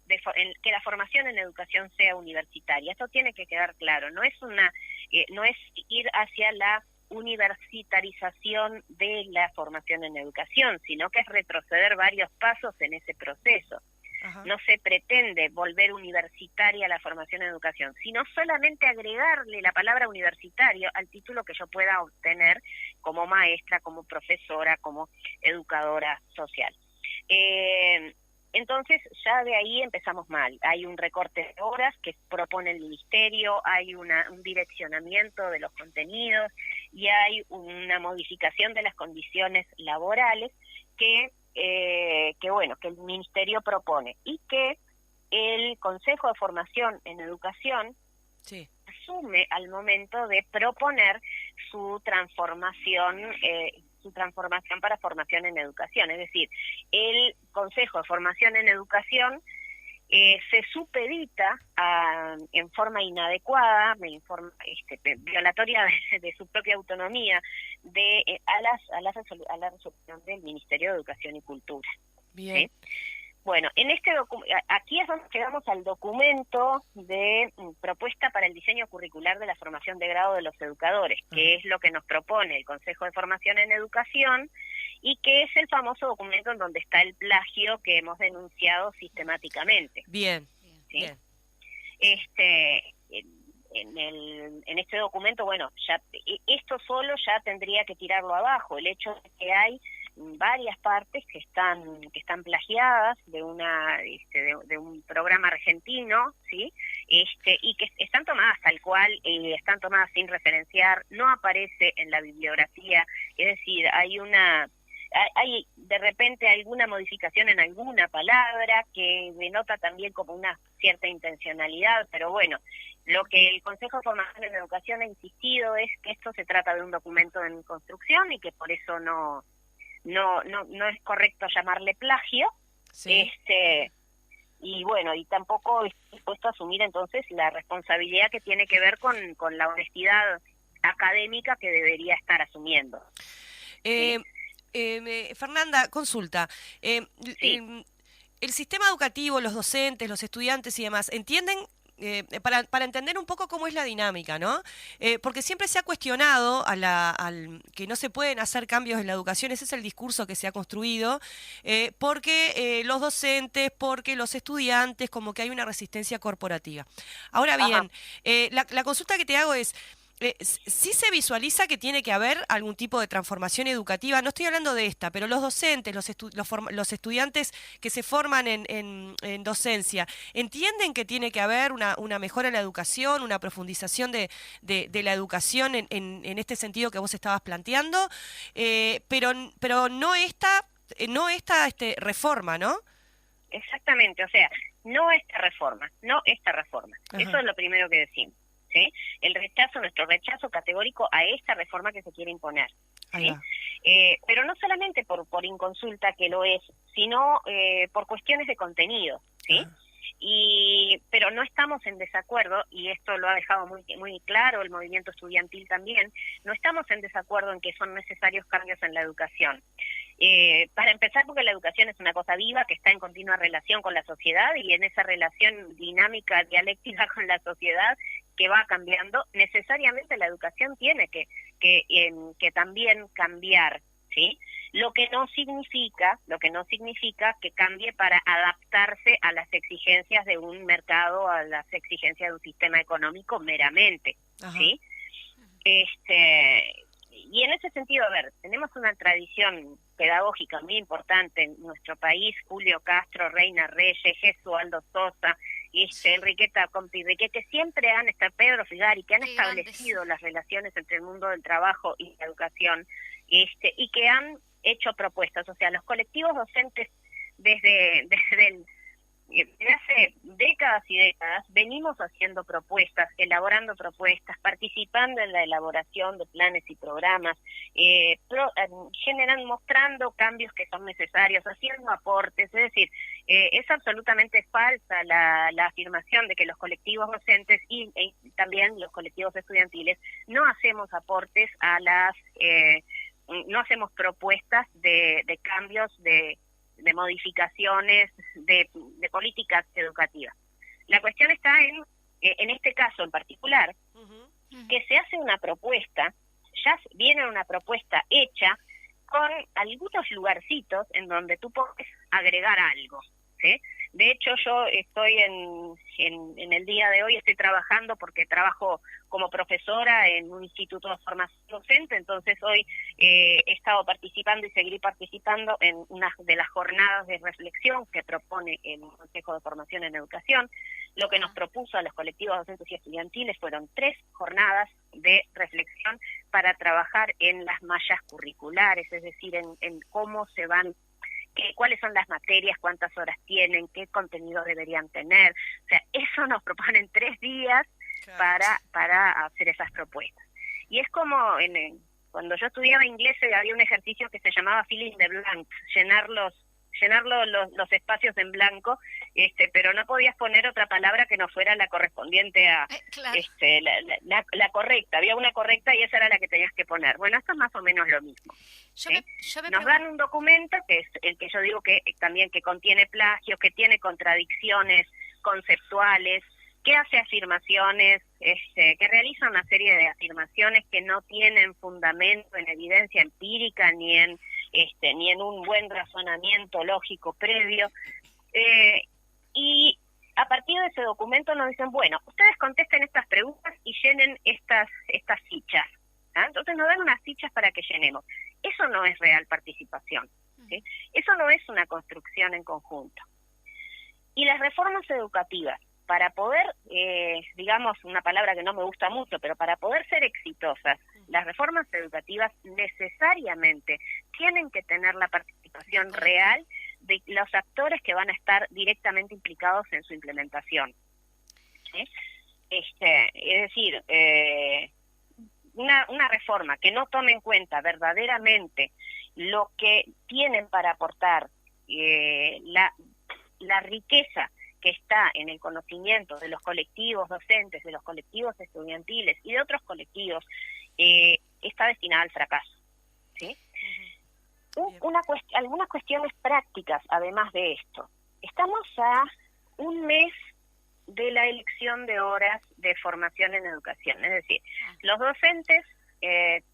[SPEAKER 7] que la formación en educación sea universitaria. Esto tiene que quedar claro. No es no es ir hacia la universitarización de la formación en educación, sino que es retroceder varios pasos en ese proceso.
[SPEAKER 1] Ajá.
[SPEAKER 7] No se pretende volver universitaria la formación en educación, sino solamente agregarle la palabra universitario al título que yo pueda obtener como maestra, como profesora, como educadora social. Entonces ya de ahí empezamos mal. Hay un recorte de horas que propone el ministerio, hay un direccionamiento de los contenidos y hay una modificación de las condiciones laborales que el ministerio propone y que el Consejo de Formación en Educación
[SPEAKER 1] Sí.
[SPEAKER 7] asume al momento de proponer su transformación para formación en educación. Es decir, el Consejo de Formación en Educación se supedita en forma inadecuada, violatoria de su propia autonomía, a la resolución del Ministerio de Educación y Cultura.
[SPEAKER 1] Bien.
[SPEAKER 7] ¿Sí? Bueno, aquí es donde llegamos al documento de propuesta para el diseño curricular de la formación de grado de los educadores, que es lo que nos propone el Consejo de Formación en Educación y que es el famoso documento en donde está el plagio que hemos denunciado sistemáticamente.
[SPEAKER 1] Bien.
[SPEAKER 7] ¿Sí?
[SPEAKER 1] Bien.
[SPEAKER 7] En este documento, bueno, ya esto solo ya tendría que tirarlo abajo. El hecho de que hay varias partes que están plagiadas de de un programa argentino, ¿sí? Y que están tomadas tal cual, están tomadas sin referenciar, no aparece en la bibliografía, es decir, hay de repente alguna modificación en alguna palabra que denota también como una cierta intencionalidad, pero bueno, lo que el Consejo de Formación en Educación ha insistido es que esto se trata de un documento en construcción y que por eso no es correcto llamarle plagio.
[SPEAKER 1] Sí.
[SPEAKER 7] Y bueno, y tampoco estoy dispuesto a asumir entonces la responsabilidad que tiene que ver con la honestidad académica que debería estar asumiendo. ¿Sí?
[SPEAKER 1] Fernanda, consulta.
[SPEAKER 7] Sí.
[SPEAKER 1] El sistema educativo, los docentes, los estudiantes y demás, ¿entienden? Para entender un poco cómo es la dinámica, ¿no? Porque siempre se ha cuestionado que no se pueden hacer cambios en la educación, ese es el discurso que se ha construido, porque los docentes, porque los estudiantes, como que hay una resistencia corporativa. Ahora bien, la consulta que te hago es, ¿sí se visualiza que tiene que haber algún tipo de transformación educativa? No estoy hablando de esta, pero los docentes, los estudiantes que se forman en docencia, ¿entienden que tiene que haber una mejora en la educación, una profundización de la educación en este sentido que vos estabas planteando? Pero no esta reforma, ¿no?
[SPEAKER 7] Exactamente, o sea, no esta reforma.
[SPEAKER 1] Ajá.
[SPEAKER 7] Eso es lo primero que decimos. ¿Sí? Nuestro rechazo categórico a esta reforma que se quiere imponer.
[SPEAKER 1] Ahí
[SPEAKER 7] ¿Sí?
[SPEAKER 1] va.
[SPEAKER 7] Pero no solamente por inconsulta que lo es, sino por cuestiones de contenido, ¿sí?
[SPEAKER 1] Ajá.
[SPEAKER 7] Pero no estamos en desacuerdo, y esto lo ha dejado muy, muy claro el movimiento estudiantil también, no estamos en desacuerdo en que son necesarios cambios en la educación. Para empezar, porque la educación es una cosa viva que está en continua relación con la sociedad, y en esa relación dinámica, dialéctica con la sociedad que va cambiando, necesariamente la educación tiene que también cambiar, ¿sí? Lo que no significa que cambie para adaptarse a las exigencias de un mercado, a las exigencias de un sistema económico meramente, ¿sí? Y en ese sentido, a ver, tenemos una tradición pedagógica muy importante en nuestro país: Julio Castro, Reina Reyes, Gesualdo Sosa, Enriqueta Compirriquet, que siempre han estado, Pedro Figari, que han establecido las relaciones entre el mundo del trabajo y la educación, y que han hecho propuestas. O sea, los colectivos docentes desde hace décadas y décadas venimos haciendo propuestas, elaborando propuestas, participando en la elaboración de planes y programas, mostrando cambios que son necesarios, haciendo aportes. Es decir, es absolutamente falsa la afirmación de que los colectivos docentes y también los colectivos estudiantiles no hacemos aportes no hacemos propuestas de cambios, de modificaciones, de políticas educativas. La cuestión está en este caso en particular, que se hace una propuesta, ya viene una propuesta hecha con algunos lugarcitos en donde tú puedes agregar algo, ¿sí? De hecho, yo estoy en el día de hoy, estoy trabajando porque trabajo como profesora en un instituto de formación docente. Entonces hoy he estado participando y seguiré participando en una de las jornadas de reflexión que propone el Consejo de Formación en Educación. Lo que nos propuso a los colectivos docentes y estudiantiles fueron 3 jornadas de reflexión para trabajar en las mallas curriculares, es decir, en cómo se van, cuáles son las materias, cuántas horas tienen, qué contenido deberían tener. O sea, eso nos proponen 3 días para hacer esas propuestas. Y es como cuando yo estudiaba inglés había un ejercicio que se llamaba filling the blanks, llenar los espacios en blanco, pero no podías poner otra palabra que no fuera la correspondiente a la correcta. Había una correcta y esa era la que tenías que poner. Bueno, esto es más o menos lo mismo. Nos dan un documento que es el que yo digo que también que contiene plagios, que tiene contradicciones conceptuales, que hace afirmaciones, que realiza una serie de afirmaciones que no tienen fundamento en evidencia empírica ni en un buen razonamiento lógico previo, y a partir de ese documento nos dicen, bueno, ustedes contesten estas preguntas y llenen estas fichas. Entonces nos dan unas fichas para que llenemos. Eso no es real participación, ¿sí? Eso no es una construcción en conjunto. Y las reformas educativas, para poder, digamos una palabra que no me gusta mucho, pero para poder ser exitosas, las reformas educativas necesariamente tienen que tener la participación real de los actores que van a estar directamente implicados en su implementación, ¿sí? Es decir, una reforma que no tome en cuenta verdaderamente lo que tienen para aportar, la riqueza que está en el conocimiento de los colectivos docentes, de los colectivos estudiantiles y de otros colectivos, está destinada al fracaso, ¿sí? Algunas cuestiones prácticas, además de esto. Estamos a un mes de la elección de horas de formación en educación, es decir, los docentes,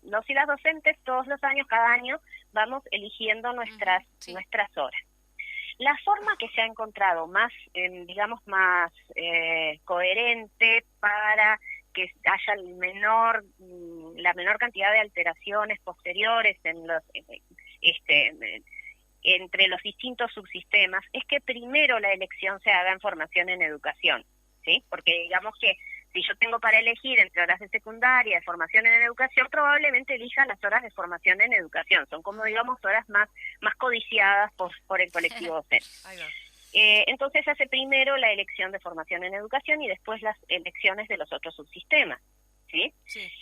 [SPEAKER 7] los y las docentes todos los años, cada año, vamos eligiendo nuestras horas. La forma que se ha encontrado más, más coherente para que haya la menor cantidad de alteraciones posteriores entre los distintos subsistemas, es que primero la elección se haga en formación en educación, ¿sí? Porque digamos que si yo tengo para elegir entre horas de secundaria, de formación en educación, probablemente elija las horas de formación en educación. Son como, digamos, horas más codiciadas por el colectivo docente. Entonces hace primero la elección de formación en educación y después las elecciones de los otros subsistemas, ¿sí? Sí.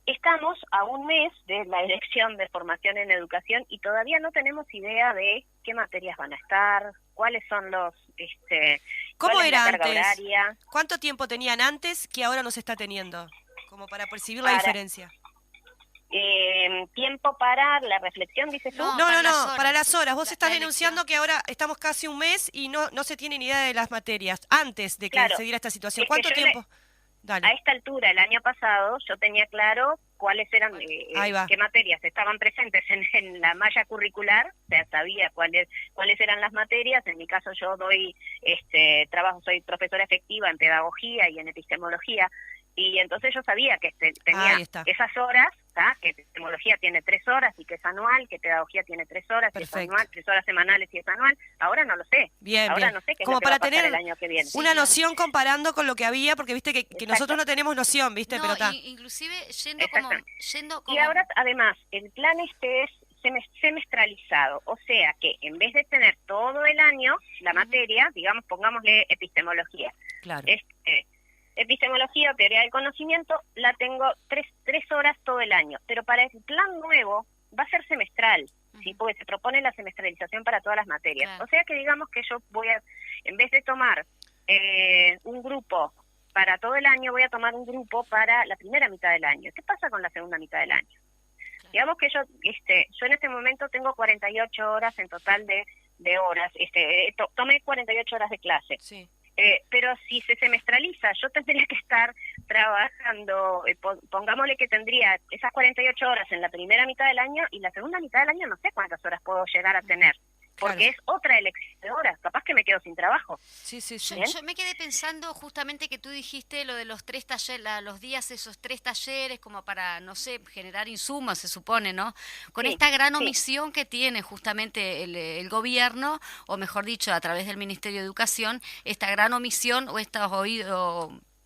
[SPEAKER 7] Estamos a un mes de la elección de formación en educación y todavía no tenemos idea de qué materias van a estar, cuáles son los...
[SPEAKER 1] ¿Cómo era antes? Horaria. ¿Cuánto tiempo tenían antes que ahora no se está teniendo? Como para percibir la diferencia.
[SPEAKER 7] ¿Tiempo para la reflexión, dices tú?
[SPEAKER 1] No, para las horas. Vos estás denunciando que ahora estamos casi un mes y no se tiene ni idea de las materias, antes de que se diera esta situación. ¿Cuánto tiempo? Dale.
[SPEAKER 7] A esta altura, el año pasado, yo tenía claro cuáles eran,
[SPEAKER 1] Ahí va.
[SPEAKER 7] qué materias estaban presentes en la malla curricular, o sea, sabía cuáles eran las materias. En mi caso yo doy soy profesora efectiva en pedagogía y en epistemología, y entonces yo sabía que tenía
[SPEAKER 1] Ahí está.
[SPEAKER 7] esas horas, ¿tá? Que epistemología tiene 3 horas y que es anual, que pedagogía tiene 3 horas y es
[SPEAKER 1] Perfecto.
[SPEAKER 7] anual, 3 horas semanales y es anual. Ahora no lo sé.
[SPEAKER 1] Bien,
[SPEAKER 7] Ahora
[SPEAKER 1] bien.
[SPEAKER 7] no sé qué es
[SPEAKER 1] Como
[SPEAKER 7] lo que va
[SPEAKER 1] para
[SPEAKER 7] a pasar
[SPEAKER 1] tener
[SPEAKER 7] el año que viene.
[SPEAKER 1] una noción comparando con lo que había, porque viste que
[SPEAKER 7] Exacto.
[SPEAKER 1] nosotros no tenemos noción, viste,
[SPEAKER 2] No,
[SPEAKER 1] pero está.
[SPEAKER 2] inclusive
[SPEAKER 7] Exactamente.
[SPEAKER 2] yendo
[SPEAKER 7] Y
[SPEAKER 2] como
[SPEAKER 7] ahora, además, el plan es semestralizado, o sea que en vez de tener todo el año la materia, digamos, pongámosle epistemología.
[SPEAKER 1] Claro.
[SPEAKER 7] Epistemología o teoría del conocimiento la tengo 3 horas todo el año, pero para el plan nuevo va a ser semestral, ¿sí? Porque se propone la semestralización para todas las materias.
[SPEAKER 2] Claro.
[SPEAKER 7] O sea que digamos que yo en vez de tomar un grupo para todo el año, voy a tomar un grupo para la primera mitad del año. ¿Qué pasa con la segunda mitad del año? Digamos que yo en este momento tengo 48 horas en total de horas, tomé 48 horas de clase.
[SPEAKER 1] Sí.
[SPEAKER 7] Pero si se semestraliza, yo tendría que estar trabajando, pongámosle que tendría esas 48 horas en la primera mitad del año, y la segunda mitad del año no sé cuántas horas puedo llegar a tener, porque
[SPEAKER 1] Claro.
[SPEAKER 7] es otra elección de horas, capaz que me quedo sin trabajo.
[SPEAKER 1] Sí, sí,
[SPEAKER 2] Yo,
[SPEAKER 1] sí.
[SPEAKER 2] yo me quedé pensando justamente que tú dijiste lo de los 3 talleres, los días, esos 3 talleres, como para, no sé, generar insumos, se supone, ¿no? Con
[SPEAKER 7] Sí,
[SPEAKER 2] esta gran
[SPEAKER 7] sí.
[SPEAKER 2] omisión que tiene justamente el gobierno, o mejor dicho, a través del Ministerio de Educación, esta gran omisión o esta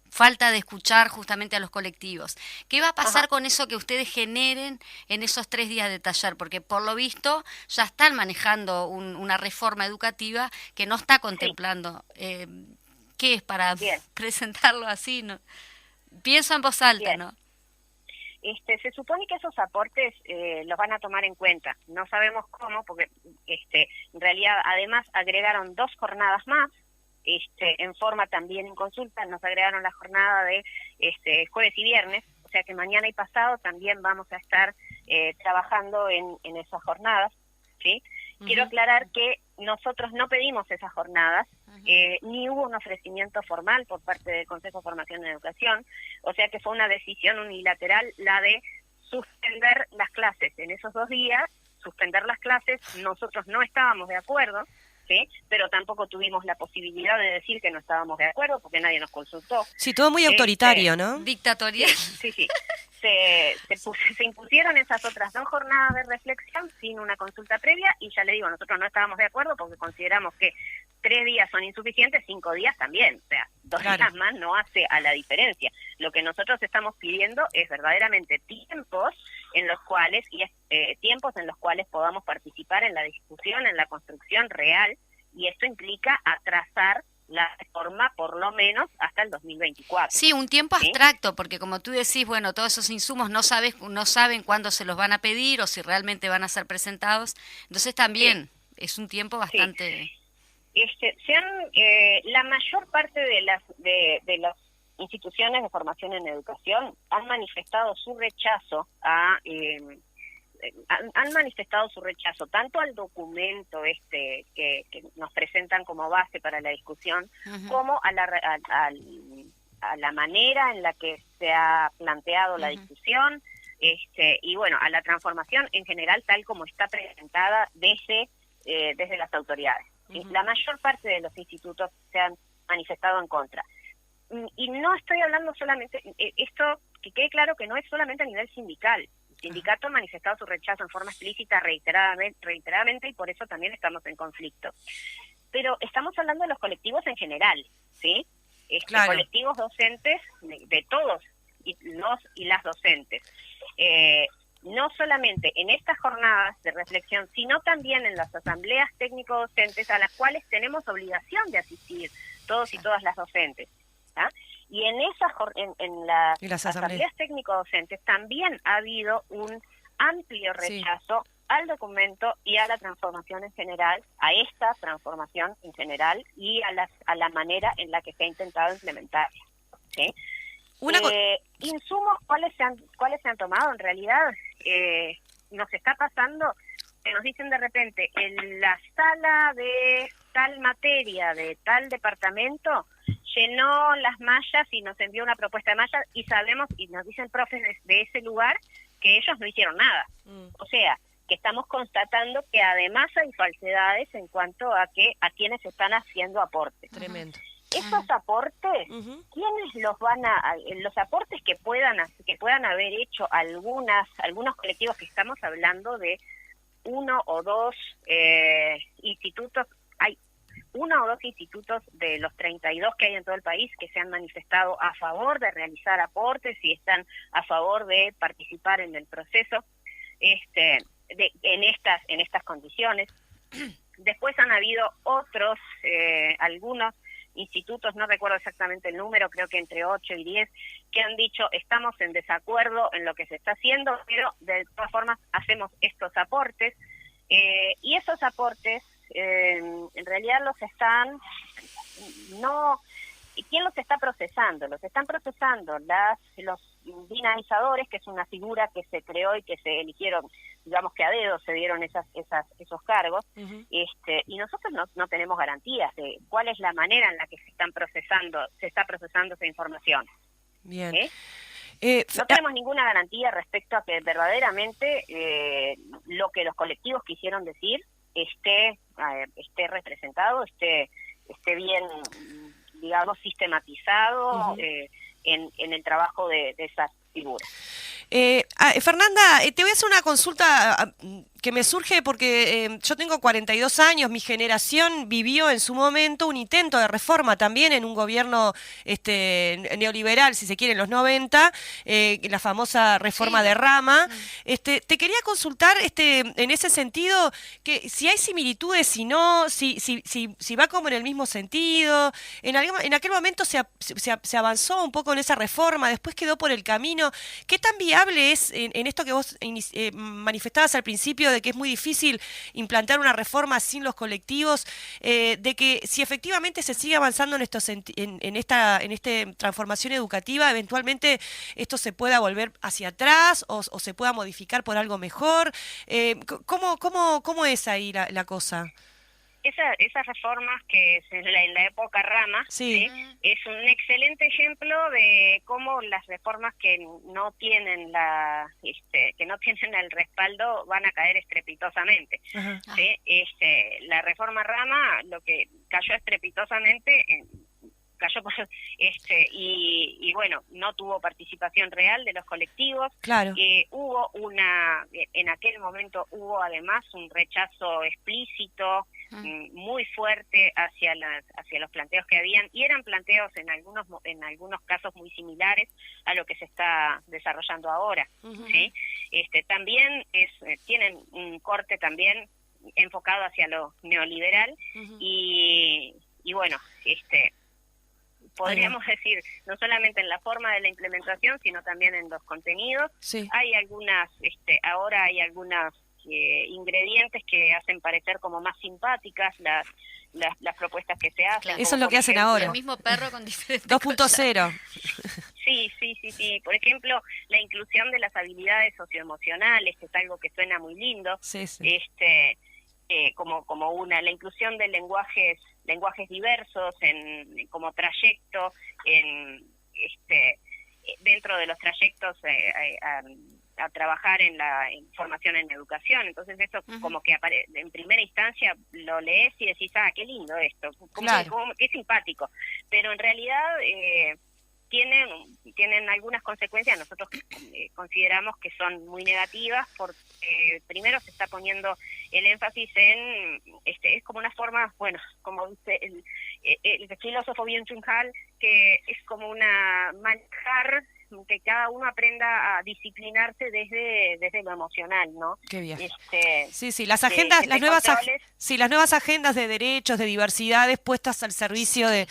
[SPEAKER 2] falta de escuchar justamente a los colectivos. ¿Qué va a pasar
[SPEAKER 7] Ajá.
[SPEAKER 2] con eso que ustedes generen en esos 3 días de taller? Porque por lo visto ya están manejando una reforma educativa que no está contemplando. ¿Qué es para
[SPEAKER 7] Bien.
[SPEAKER 2] presentarlo así? ¿No? Pienso en voz alta,
[SPEAKER 7] Bien.
[SPEAKER 2] ¿no?
[SPEAKER 7] Se supone que esos aportes los van a tomar en cuenta. No sabemos cómo, porque en realidad además agregaron 2 jornadas más, en forma también en consulta, nos agregaron la jornada de jueves y viernes, o sea que mañana y pasado también vamos a estar trabajando en esas jornadas, ¿sí? Quiero aclarar que nosotros no pedimos esas jornadas, ni hubo un ofrecimiento formal por parte del Consejo de Formación en Educación, o sea que fue una decisión unilateral la de suspender las clases en esos 2 días, suspender las clases. Nosotros no estábamos de acuerdo, ¿sí? Pero tampoco tuvimos la posibilidad de decir que no estábamos de acuerdo porque nadie nos consultó.
[SPEAKER 1] Sí, todo muy autoritario, ¿no?
[SPEAKER 2] Dictatorial.
[SPEAKER 7] Sí. Se impusieron esas otras 2 jornadas de reflexión sin una consulta previa, y ya le digo, nosotros no estábamos de acuerdo porque consideramos que 3 días son insuficientes, 5 días también, o sea, 2
[SPEAKER 1] Claro.
[SPEAKER 7] días más no hace a la diferencia. Lo que nosotros estamos pidiendo es verdaderamente tiempos en los cuales podamos participar en la discusión, en la construcción real, y esto implica atrasar la reforma por lo menos hasta el 2024.
[SPEAKER 2] Sí, un tiempo
[SPEAKER 7] ¿Sí?
[SPEAKER 2] abstracto, porque como tú decís, bueno, todos esos insumos no saben cuándo se los van a pedir o si realmente van a ser presentados. Entonces también es un tiempo bastante...
[SPEAKER 7] La mayor parte de las instituciones de formación en educación han manifestado su rechazo tanto al documento que nos presentan como base para la discusión, como a la manera en la que se ha planteado la discusión, y bueno, a la transformación en general tal como está presentada desde las autoridades. La mayor parte de los institutos se han manifestado en contra. Y no estoy hablando solamente, esto que quede claro que no es solamente a nivel sindical. El sindicato ha manifestado su rechazo en forma explícita reiteradamente, y por eso también estamos en conflicto. Pero estamos hablando de los colectivos en general, ¿sí?
[SPEAKER 1] Claro.
[SPEAKER 7] Colectivos docentes de todos los y las docentes. No solamente en estas jornadas de reflexión, sino también en las asambleas técnico-docentes a las cuales tenemos obligación de asistir todos y todas las docentes. ¿Ah? Y en las asambleas técnico-docentes también ha habido un amplio rechazo al documento y a la transformación en general, a esta transformación en general y a la manera en la que se ha intentado implementarla. ¿Sí? Insumos, ¿cuáles se han tomado? En realidad, nos está pasando que nos dicen de repente, en la sala de tal materia, de tal departamento, llenó las mallas y nos envió una propuesta de mallas y sabemos, y nos dicen profes de ese lugar, que ellos no hicieron nada. O sea, que estamos constatando que además hay falsedades en cuanto a quienes están haciendo aportes.
[SPEAKER 1] Tremendo.
[SPEAKER 7] Esos aportes, ¿quiénes los los aportes que puedan haber hecho algunos colectivos, que estamos hablando de uno o dos institutos? Hay uno o dos institutos de los 32 que hay en todo el país que se han manifestado a favor de realizar aportes y están a favor de participar en el proceso en estas condiciones. Después han habido otros, algunos institutos, no recuerdo exactamente el número, creo que entre 8 y 10, que han dicho estamos en desacuerdo en lo que se está haciendo, pero de todas formas hacemos estos aportes, y esos aportes en realidad ¿quién los está procesando? Los están procesando los dinamizadores, que es una figura que se creó y que se eligieron, digamos que a dedo se dieron esos cargos, y nosotros no tenemos garantías de cuál es la manera en la que se está procesando esa información.
[SPEAKER 1] Bien.
[SPEAKER 7] No tenemos ninguna garantía respecto a que verdaderamente lo que los colectivos quisieron decir esté representado, esté bien, digamos, sistematizado en el trabajo de esas figuras.
[SPEAKER 1] Fernanda, te voy a hacer una consulta que me surge porque yo tengo 42 años, mi generación vivió en su momento un intento de reforma también en un gobierno neoliberal, si se quiere, en los 90, la famosa reforma de Rama. Te quería consultar en ese sentido, que si hay similitudes, si no, si va como en el mismo sentido. En aquel momento se avanzó un poco en esa reforma, después quedó por el camino. ¿Qué tan viable es en esto que vos manifestabas al principio, de que es muy difícil implantar una reforma sin los colectivos, de que si efectivamente se sigue avanzando en esta transformación educativa, eventualmente esto se pueda volver hacia atrás o se pueda modificar por algo mejor? ¿Cómo es ahí la cosa?
[SPEAKER 7] Esas reformas que es en la época Rama,
[SPEAKER 1] sí,
[SPEAKER 7] es un excelente ejemplo de cómo las reformas que no tienen el respaldo van a caer estrepitosamente. ¿Sí? La reforma Rama, lo que cayó estrepitosamente, y bueno, no tuvo participación real de los colectivos.
[SPEAKER 1] Claro.
[SPEAKER 7] En aquel momento hubo además un rechazo explícito, muy fuerte hacia los planteos que habían, y eran planteos en algunos casos muy similares a lo que se está desarrollando ahora. ¿Sí? También tienen un corte también enfocado hacia lo neoliberal, y bueno, podríamos decir, no solamente en la forma de la implementación, sino también en los contenidos.
[SPEAKER 1] Sí.
[SPEAKER 7] Hay ahora hay algunos ingredientes que hacen parecer como más simpáticas las propuestas que se hacen.
[SPEAKER 2] Claro.
[SPEAKER 1] Eso es lo que hacen ahora.
[SPEAKER 2] El mismo perro con diferentes
[SPEAKER 1] 2.0.
[SPEAKER 7] Sí. Por ejemplo, la inclusión de las habilidades socioemocionales, que es algo que suena muy lindo.
[SPEAKER 1] Sí.
[SPEAKER 7] Como la inclusión de lenguajes diversos como trayecto dentro de los trayectos a trabajar en la formación en educación. Entonces eso como que en primera instancia lo lees y decís, qué lindo esto, qué simpático, pero en realidad tienen algunas consecuencias. Nosotros consideramos que son muy negativas, porque primero se está poniendo el énfasis en, es como una forma, bueno, como dice el filósofo Byung-Chul Han, que es como manejar, que cada uno aprenda a disciplinarse desde lo emocional, ¿no?
[SPEAKER 1] Qué bien. Sí, las agendas, las nuevas agendas de derechos, de diversidades puestas al servicio de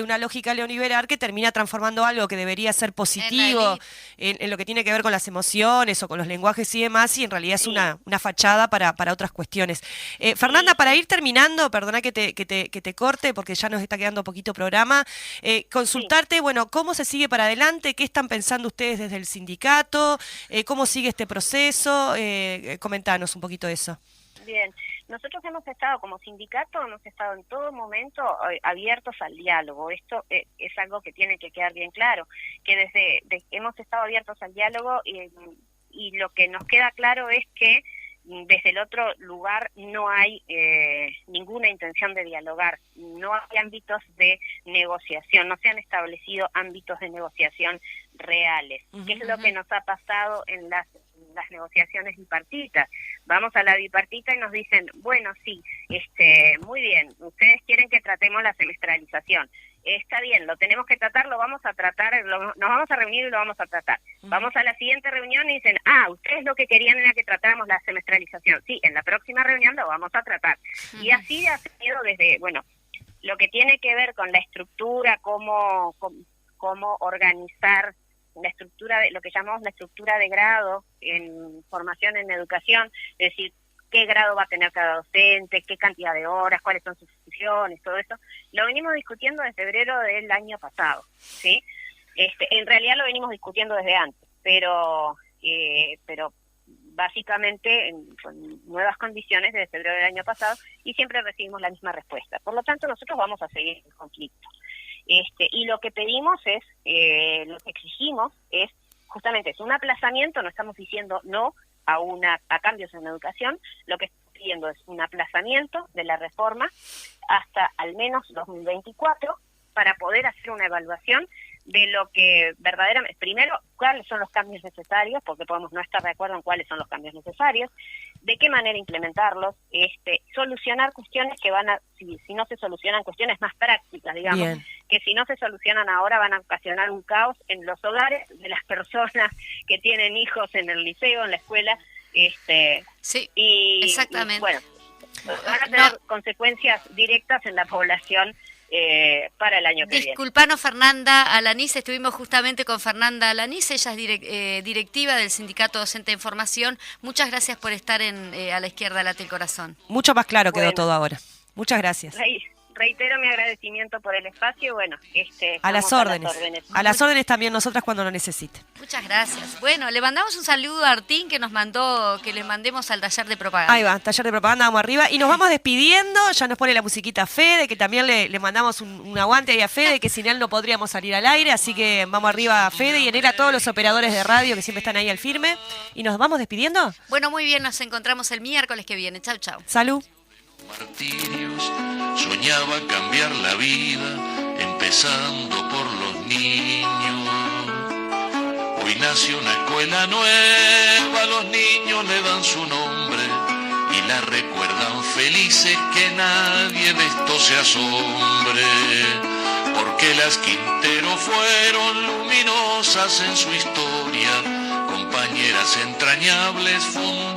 [SPEAKER 1] una lógica neoliberal que termina transformando algo que debería ser positivo en lo que tiene que ver con las emociones o con los lenguajes y demás, y en realidad es una fachada para otras cuestiones. Fernanda, para ir terminando, perdona que te corte porque ya nos está quedando poquito programa, consultarte, bueno, ¿cómo se sigue para adelante? ¿Qué están pensando ustedes desde el sindicato? ¿Cómo sigue este proceso? Comentanos un poquito eso.
[SPEAKER 7] Bien, nosotros hemos estado, como sindicato, hemos estado en todo momento abiertos al diálogo. Esto es algo que tiene que quedar bien claro, que hemos estado abiertos al diálogo y lo que nos queda claro es que desde el otro lugar no hay ninguna intención de dialogar, no hay ámbitos de negociación, no se han establecido ámbitos de negociación reales. ¿Qué es lo que nos ha pasado en las negociaciones bipartitas? Vamos a la bipartita y nos dicen, bueno, sí, muy bien, ustedes quieren que tratemos la semestralización. Está bien, lo tenemos que tratar, lo vamos a tratar, nos vamos a reunir y lo vamos a tratar. Vamos a la siguiente reunión y dicen, ustedes lo que querían era que tratáramos la semestralización. Sí, en la próxima reunión lo vamos a tratar. Y así ha sido desde, lo que tiene que ver con la estructura, cómo organizar la estructura, lo que llamamos la estructura de grado en formación en educación, es decir, qué grado va a tener cada docente, qué cantidad de horas, cuáles son sus funciones, todo eso, lo venimos discutiendo desde febrero del año pasado, ¿sí? En realidad lo venimos discutiendo desde antes, pero básicamente con nuevas condiciones desde febrero del año pasado y siempre recibimos la misma respuesta. Por lo tanto, nosotros vamos a seguir el conflicto. Y lo que pedimos es, lo que exigimos es justamente es un aplazamiento, no estamos diciendo no a cambios en educación, lo que estamos pidiendo es un aplazamiento de la reforma hasta al menos 2024 para poder hacer una evaluación de lo que verdaderamente, primero, cuáles son los cambios necesarios, porque podemos no estar de acuerdo en cuáles son los cambios necesarios, de qué manera implementarlos, solucionar cuestiones que van a, si no se solucionan cuestiones más prácticas, digamos,
[SPEAKER 1] Bien.
[SPEAKER 7] que si no se solucionan ahora van a ocasionar un caos en los hogares de las personas que tienen hijos en el liceo, en la escuela,
[SPEAKER 2] Sí,
[SPEAKER 7] y
[SPEAKER 2] exactamente.
[SPEAKER 7] y, bueno, van a tener consecuencias directas en la población para el año que viene.
[SPEAKER 2] Disculpanos, Fernanda Alanís, estuvimos justamente con Fernanda Alanís, ella es directiva del Sindicato Docente de Formación. Muchas gracias por estar a la izquierda late el corazón.
[SPEAKER 1] Mucho más claro quedó
[SPEAKER 7] Bueno.
[SPEAKER 1] todo ahora. Muchas gracias.
[SPEAKER 7] Reitero mi agradecimiento por el espacio. Bueno,
[SPEAKER 1] A las órdenes. A las órdenes también nosotras cuando lo necesiten.
[SPEAKER 2] Muchas gracias. Bueno, le mandamos un saludo a Artín que nos mandó que les mandemos al taller de propaganda.
[SPEAKER 1] Ahí va, taller de propaganda, vamos arriba. Y nos vamos despidiendo, ya nos pone la musiquita Fede, que también le mandamos un aguante ahí a Fede, que sin él no podríamos salir al aire, así que vamos arriba a Fede y en él a todos los operadores de radio que siempre están ahí al firme. ¿Y nos vamos despidiendo?
[SPEAKER 2] Bueno, muy bien, nos encontramos el miércoles que viene. Chau, chau.
[SPEAKER 1] Salud.
[SPEAKER 3] Martirios, soñaba cambiar la vida, empezando por los niños. Hoy nace una escuela nueva, los niños le dan su nombre y la recuerdan felices, que nadie de esto se asombre, porque las Quintero fueron luminosas en su historia, compañeras entrañables, fundadoras